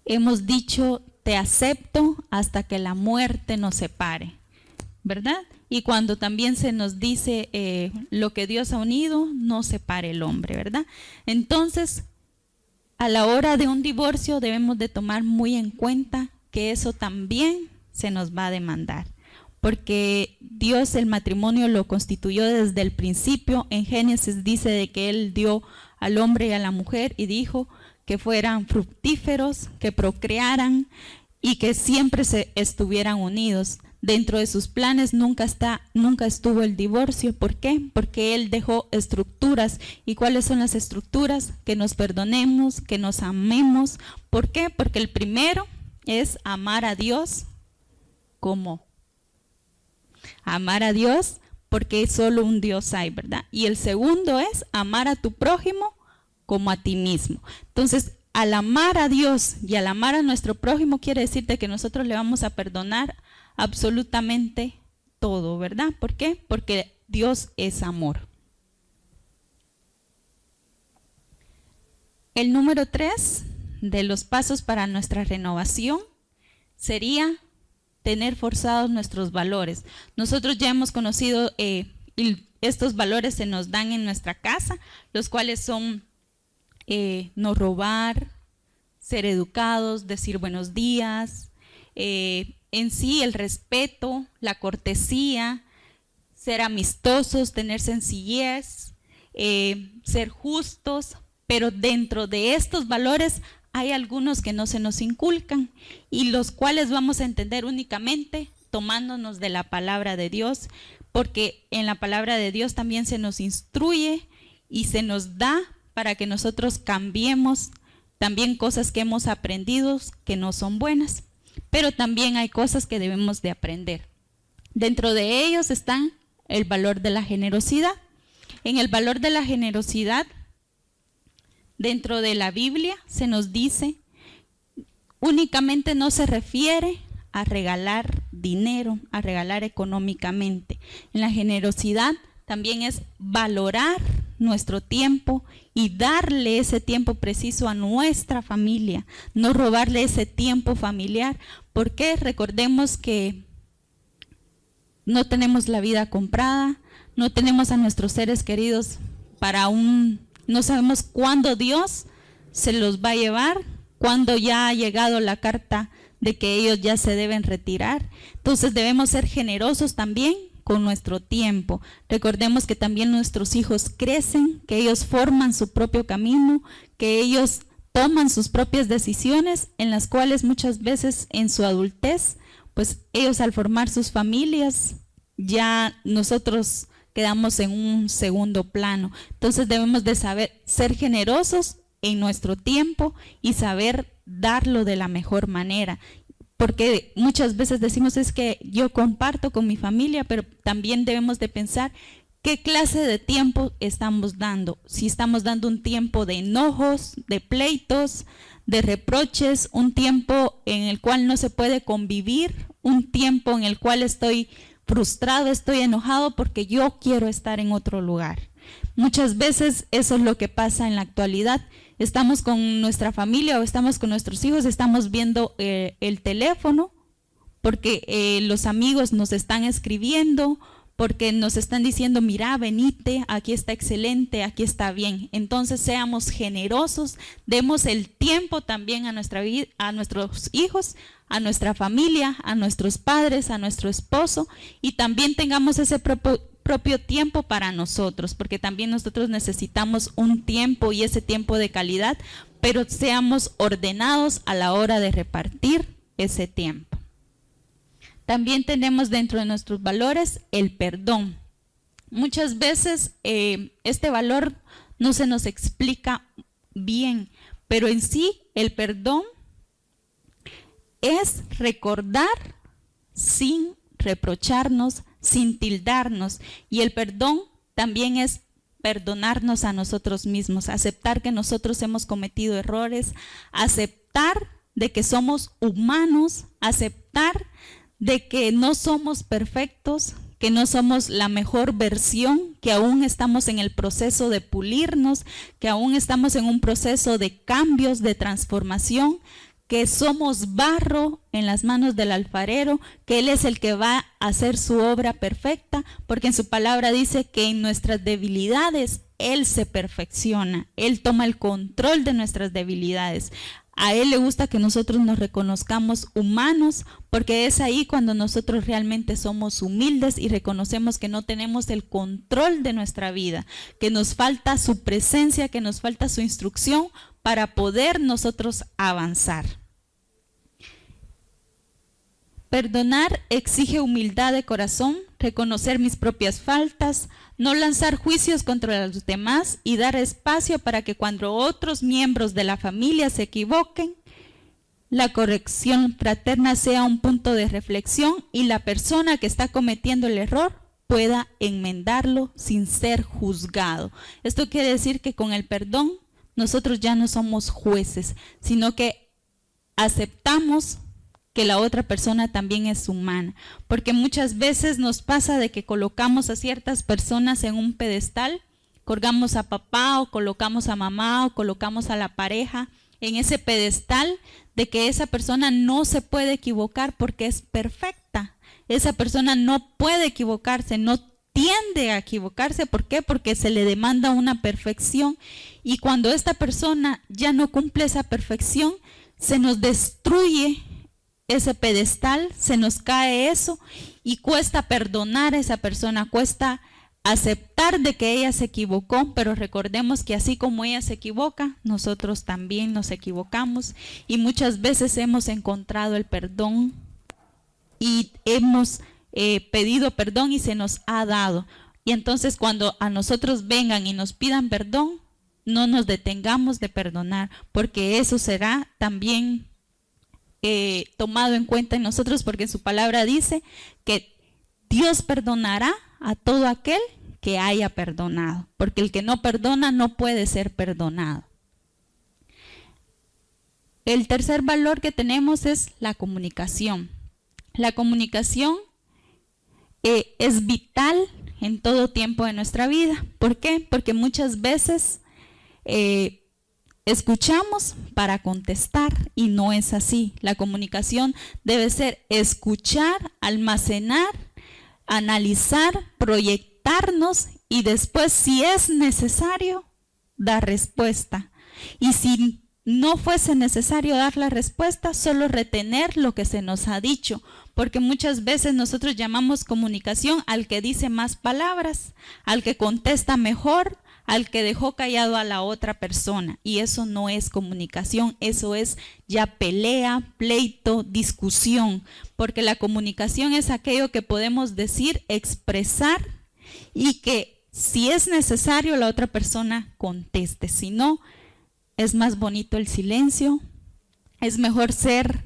hemos dicho, te acepto hasta que la muerte nos separe, ¿verdad? Y cuando también se nos dice lo que Dios ha unido, no separe el hombre, ¿verdad? Entonces, a la hora de un divorcio debemos de tomar muy en cuenta que eso también se nos va a demandar. porque Dios el matrimonio lo constituyó desde el principio. En Génesis dice de que Él dio al hombre y a la mujer y dijo que fueran fructíferos, que procrearan y que siempre se estuvieran unidos. Dentro de sus planes nunca estuvo el divorcio. ¿Por qué? Porque Él dejó estructuras. ¿Y cuáles son las estructuras? Que nos perdonemos, que nos amemos. ¿Por qué? Porque el primero es amar a Dios. ¿Cómo? Amar a Dios porque solo un Dios hay, ¿verdad? Y el segundo es amar a tu prójimo como a ti mismo. Entonces, al amar a Dios y al amar a nuestro prójimo, quiere decirte que nosotros le vamos a perdonar absolutamente todo, ¿verdad? ¿Por qué? Porque Dios es amor. El número 3 de los pasos para nuestra renovación sería tener forzados nuestros valores. Nosotros ya hemos conocido y estos valores se nos dan en nuestra casa, los cuales son no robar, ser educados, decir buenos días, en sí el respeto, la cortesía, ser amistosos, tener sencillez, ser justos, pero dentro de estos valores hay algunos que no se nos inculcan y los cuales vamos a entender únicamente tomándonos de la palabra de Dios, porque en la palabra de Dios también se nos instruye y se nos da para que nosotros cambiemos también cosas que hemos aprendido que no son buenas, pero también hay cosas que debemos de aprender. Dentro de ellos está el valor de la generosidad. En el valor de la generosidad, dentro de la Biblia se nos dice, únicamente no se refiere a regalar dinero, a regalar económicamente. En la generosidad también es valorar nuestro tiempo y darle ese tiempo preciso a nuestra familia, no robarle ese tiempo familiar, porque recordemos que no tenemos la vida comprada, no tenemos a nuestros seres queridos no sabemos cuándo Dios se los va a llevar, cuándo ya ha llegado la carta de que ellos ya se deben retirar. Entonces debemos ser generosos también con nuestro tiempo. Recordemos que también nuestros hijos crecen, que ellos forman su propio camino, que ellos toman sus propias decisiones, en las cuales muchas veces en su adultez, pues ellos al formar sus familias, ya nosotros quedamos en un segundo plano. Entonces debemos de saber ser generosos en nuestro tiempo y saber darlo de la mejor manera. Porque muchas veces decimos es que yo comparto con mi familia, pero también debemos de pensar qué clase de tiempo estamos dando. Si estamos dando un tiempo de enojos, de pleitos, de reproches, un tiempo en el cual no se puede convivir, un tiempo en el cual estoy frustrado, estoy enojado porque yo quiero estar en otro lugar. Muchas veces eso es lo que pasa en la actualidad. Estamos con nuestra familia o estamos con nuestros hijos, estamos viendo el teléfono porque los amigos nos están escribiendo, porque nos están diciendo, mira, venite, aquí está excelente, aquí está bien. Entonces seamos generosos, demos el tiempo también a nuestra vida, a nuestros hijos, a nuestra familia, a nuestros padres, a nuestro esposo, y también tengamos ese propio tiempo para nosotros, porque también nosotros necesitamos un tiempo y ese tiempo de calidad, pero seamos ordenados a la hora de repartir ese tiempo. También tenemos dentro de nuestros valores el perdón. Muchas veces este valor no se nos explica bien, pero en sí el perdón es recordar sin reprocharnos, sin tildarnos, y el perdón también es perdonarnos a nosotros mismos, aceptar que nosotros hemos cometido errores, aceptar de que somos humanos, aceptar de que no somos perfectos, que no somos la mejor versión, que aún estamos en el proceso de pulirnos, que aún estamos en un proceso de cambios, de transformación, que somos barro en las manos del alfarero, que Él es el que va a hacer su obra perfecta, porque en su palabra dice que en nuestras debilidades Él se perfecciona, Él toma el control de nuestras debilidades. A Él le gusta que nosotros nos reconozcamos humanos, porque es ahí cuando nosotros realmente somos humildes y reconocemos que no tenemos el control de nuestra vida, que nos falta su presencia, que nos falta su instrucción para poder nosotros avanzar. Perdonar exige humildad de corazón, reconocer mis propias faltas, no lanzar juicios contra los demás y dar espacio para que cuando otros miembros de la familia se equivoquen, la corrección fraterna sea un punto de reflexión y la persona que está cometiendo el error pueda enmendarlo sin ser juzgado. Esto quiere decir que con el perdón nosotros ya no somos jueces, sino que aceptamos que la otra persona también es humana, porque muchas veces nos pasa de que colocamos a ciertas personas en un pedestal, colgamos a papá o colocamos a mamá o colocamos a la pareja en ese pedestal de que esa persona no se puede equivocar porque es perfecta. Esa persona no puede equivocarse, no tiende a equivocarse. ¿Por qué? Porque se le demanda una perfección y cuando esta persona ya no cumple esa perfección, se nos destruye ese pedestal, se nos cae eso y cuesta perdonar a esa persona, cuesta aceptar de que ella se equivocó, pero recordemos que así como ella se equivoca, nosotros también nos equivocamos y muchas veces hemos encontrado el perdón y hemos pedido perdón y se nos ha dado. Y entonces cuando a nosotros vengan y nos pidan perdón, no nos detengamos de perdonar, porque eso será también tomado en cuenta en nosotros, porque su palabra dice que Dios perdonará a todo aquel que haya perdonado, porque el que no perdona no puede ser perdonado. El tercer valor que tenemos es la comunicación. La comunicación es vital en todo tiempo de nuestra vida. ¿Por qué? Porque muchas veces escuchamos para contestar y no es así. La comunicación debe ser escuchar, almacenar, analizar, proyectarnos y después, si es necesario, dar respuesta. Y si no fuese necesario dar la respuesta, solo retener lo que se nos ha dicho, porque muchas veces nosotros llamamos comunicación al que dice más palabras, al que contesta mejor, al que dejó callado a la otra persona, y eso no es comunicación, eso es ya pelea, pleito, discusión, porque la comunicación es aquello que podemos decir, expresar y que si es necesario la otra persona conteste, si no, es más bonito el silencio, es mejor ser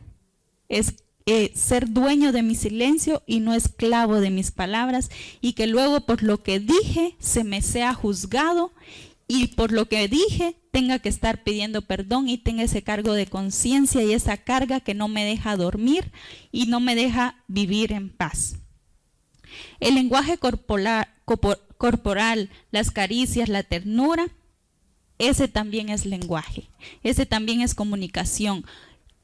dueño de mi silencio y no esclavo de mis palabras, y que luego por lo que dije se me sea juzgado y por lo que dije tenga que estar pidiendo perdón y tenga ese cargo de conciencia y esa carga que no me deja dormir y no me deja vivir en paz. El lenguaje corporal, las caricias, la ternura, ese también es lenguaje, ese también es comunicación.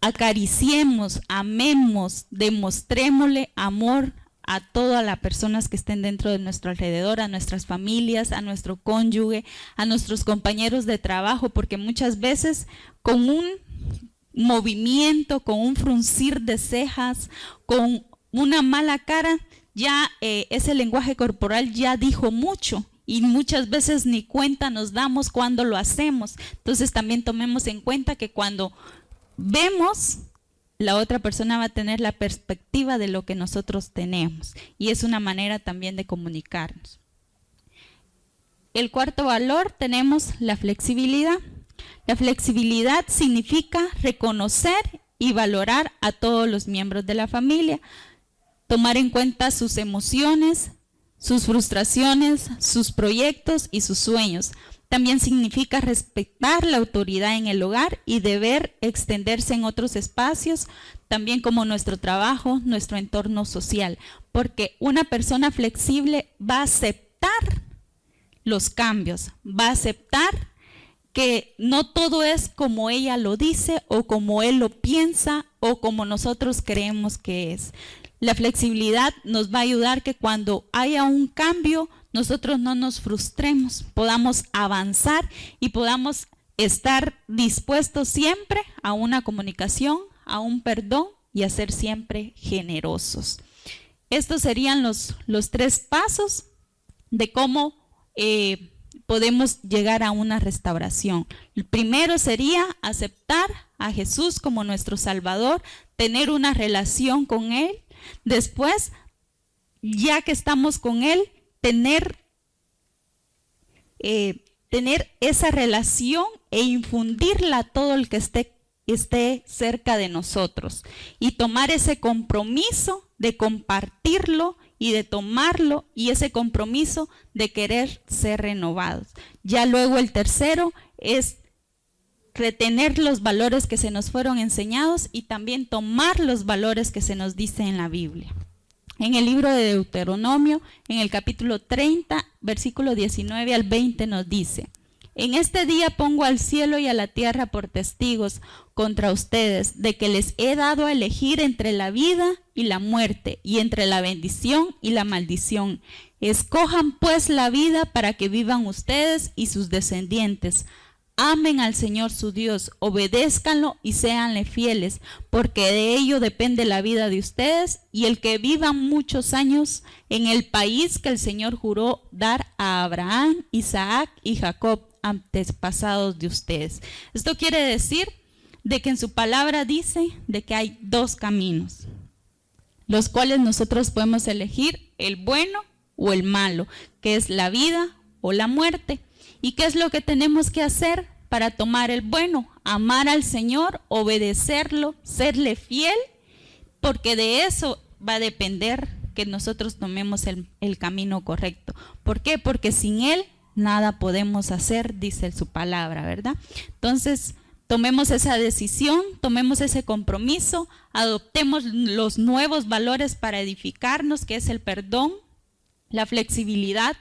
Acariciemos, amemos, demostrémosle amor a todas las personas que estén dentro de nuestro alrededor, a nuestras familias, a nuestro cónyuge, a nuestros compañeros de trabajo, porque muchas veces con un movimiento, con un fruncir de cejas, con una mala cara, ya ese lenguaje corporal ya dijo mucho. Y muchas veces ni cuenta nos damos cuando lo hacemos. Entonces también tomemos en cuenta que cuando vemos, la otra persona va a tener la perspectiva de lo que nosotros tenemos y es una manera también de comunicarnos. El cuarto valor tenemos la flexibilidad. La flexibilidad significa reconocer y valorar a todos los miembros de la familia, tomar en cuenta sus emociones, sus frustraciones, sus proyectos y sus sueños. También significa respetar la autoridad en el hogar y deber extenderse en otros espacios, también como nuestro trabajo, nuestro entorno social, porque una persona flexible va a aceptar los cambios, va a aceptar que no todo es como ella lo dice o como él lo piensa o como nosotros creemos que es. La flexibilidad nos va a ayudar que cuando haya un cambio, nosotros no nos frustremos, podamos avanzar y podamos estar dispuestos siempre a una comunicación, a un perdón y a ser siempre generosos. Estos serían los 3 pasos de cómo podemos llegar a una restauración. El primero sería aceptar a Jesús como nuestro Salvador, tener una relación con Él. Después, ya que estamos con Él, tener esa relación e infundirla a todo el que esté cerca de nosotros, y tomar ese compromiso de compartirlo y de tomarlo, y ese compromiso de querer ser renovados. Ya luego el tercero es retener los valores que se nos fueron enseñados y también tomar los valores que se nos dice en la Biblia. En el libro de Deuteronomio, en el capítulo 30, versículo 19 al 20 nos dice: en este día pongo al cielo y a la tierra por testigos contra ustedes, de que les he dado a elegir entre la vida y la muerte, y entre la bendición y la maldición. Escojan pues la vida para que vivan ustedes y sus descendientes. Amen al Señor su Dios, obedézcanlo y séanle fieles, porque de ello depende la vida de ustedes y el que vivan muchos años en el país que el Señor juró dar a Abraham, Isaac y Jacob, antepasados de ustedes. Esto quiere decir de que en su palabra dice de que hay 2 caminos, los cuales nosotros podemos elegir, el bueno o el malo, que es la vida o la muerte. ¿Y qué es lo que tenemos que hacer para tomar el bueno? Amar al Señor, obedecerlo, serle fiel, porque de eso va a depender que nosotros tomemos el camino correcto. ¿Por qué? Porque sin Él nada podemos hacer, dice su palabra, ¿verdad? Entonces, tomemos esa decisión, tomemos ese compromiso, adoptemos los nuevos valores para edificarnos, que es el perdón, la flexibilidad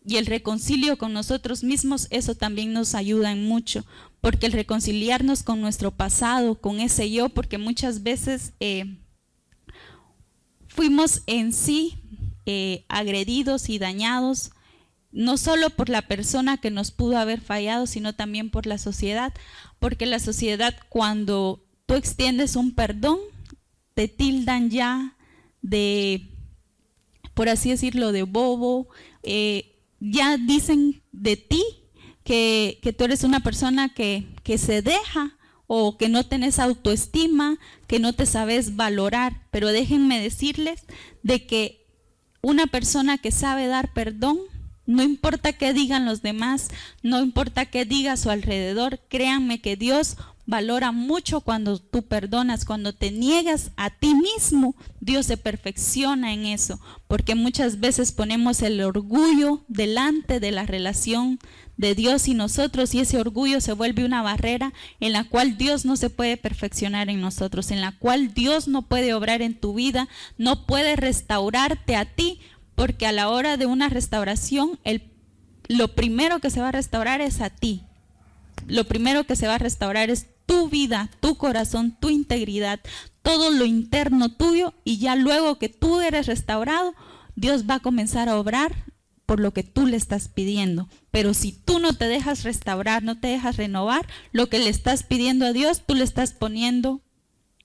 y el reconcilio con nosotros mismos. Eso también nos ayuda en mucho, porque el reconciliarnos con nuestro pasado, con ese yo, porque muchas veces fuimos en sí agredidos y dañados, no solo por la persona que nos pudo haber fallado, sino también por la sociedad, porque la sociedad, cuando tú extiendes un perdón, te tildan ya de, por así decirlo, de bobo, ya dicen de ti que tú eres una persona que se deja, o que no tenés autoestima, que no te sabes valorar. Pero déjenme decirles de que una persona que sabe dar perdón, no importa qué digan los demás, no importa qué diga a su alrededor, créanme que Dios valora mucho cuando tú perdonas, cuando te niegas a ti mismo. Dios se perfecciona en eso, porque muchas veces ponemos el orgullo delante de la relación de Dios y nosotros, y ese orgullo se vuelve una barrera en la cual Dios no se puede perfeccionar en nosotros, en la cual Dios no puede obrar en tu vida, no puede restaurarte a ti, porque a la hora de una restauración, lo primero que se va a restaurar es a ti. Lo primero que se va a restaurar es tu vida, tu corazón, tu integridad, todo lo interno tuyo, y ya luego que tú eres restaurado, Dios va a comenzar a obrar por lo que tú le estás pidiendo. Pero si tú no te dejas restaurar, no te dejas renovar, lo que le estás pidiendo a Dios, tú le estás poniendo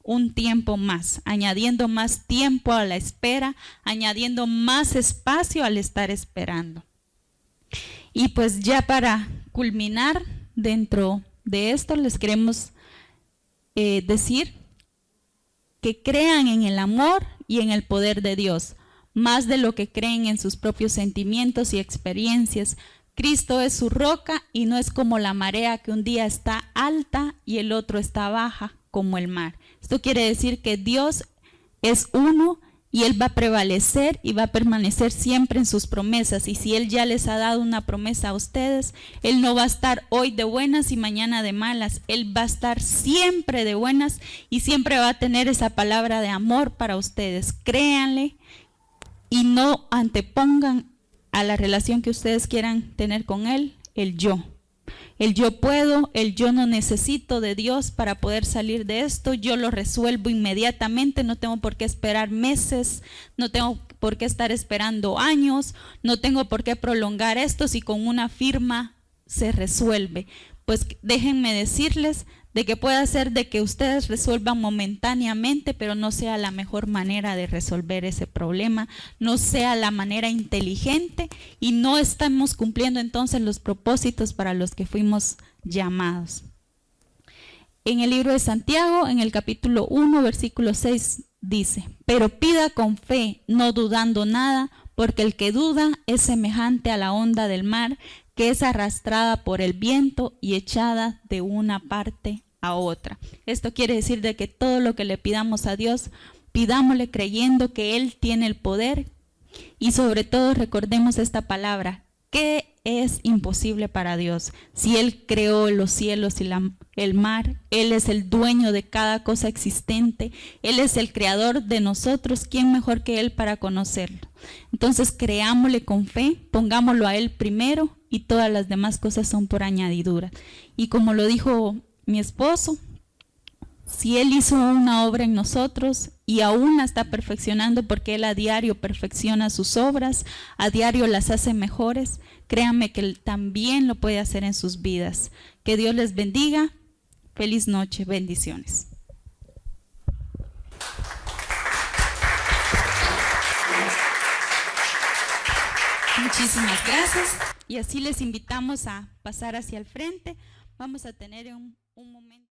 un tiempo más, añadiendo más tiempo a la espera, añadiendo más espacio al estar esperando. Y pues ya para culminar, dentro de esto les queremos decir que crean en el amor y en el poder de Dios, más de lo que creen en sus propios sentimientos y experiencias. Cristo es su roca y no es como la marea, que un día está alta y el otro está baja como el mar. Esto quiere decir que Dios es uno y Él va a prevalecer y va a permanecer siempre en sus promesas. Y si Él ya les ha dado una promesa a ustedes, Él no va a estar hoy de buenas y mañana de malas. Él va a estar siempre de buenas y siempre va a tener esa palabra de amor para ustedes. Créanle y no antepongan a la relación que ustedes quieran tener con Él el yo. El yo puedo, el yo no necesito de Dios para poder salir de esto, yo lo resuelvo inmediatamente, no tengo por qué esperar meses, no tengo por qué estar esperando años, no tengo por qué prolongar esto si con una firma se resuelve. pues déjenme decirles de que puede ser de que ustedes resuelvan momentáneamente, pero no sea la mejor manera de resolver ese problema, no sea la manera inteligente y no estamos cumpliendo entonces los propósitos para los que fuimos llamados. En el libro de Santiago, en el capítulo 1, versículo 6, dice: pero pida con fe, no dudando nada, porque el que duda es semejante a la onda del mar, que es arrastrada por el viento y echada de una parte a otra. Esto quiere decir de que todo lo que le pidamos a Dios, pidámosle creyendo que Él tiene el poder, y sobre todo recordemos esta palabra: ¿qué es imposible para Dios? Si Él creó los cielos y el mar, Él es el dueño de cada cosa existente, Él es el creador de nosotros, ¿quién mejor que Él para conocerlo? Entonces creámosle con fe, pongámoslo a Él primero y todas las demás cosas son por añadidura. Y como lo dijo mi esposo, si Él hizo una obra en nosotros y aún la está perfeccionando, porque Él a diario perfecciona sus obras, a diario las hace mejores, créanme que Él también lo puede hacer en sus vidas. Que Dios les bendiga. Feliz noche. Bendiciones. Muchísimas gracias. Y así les invitamos a pasar hacia el frente. Vamos a tener un momento.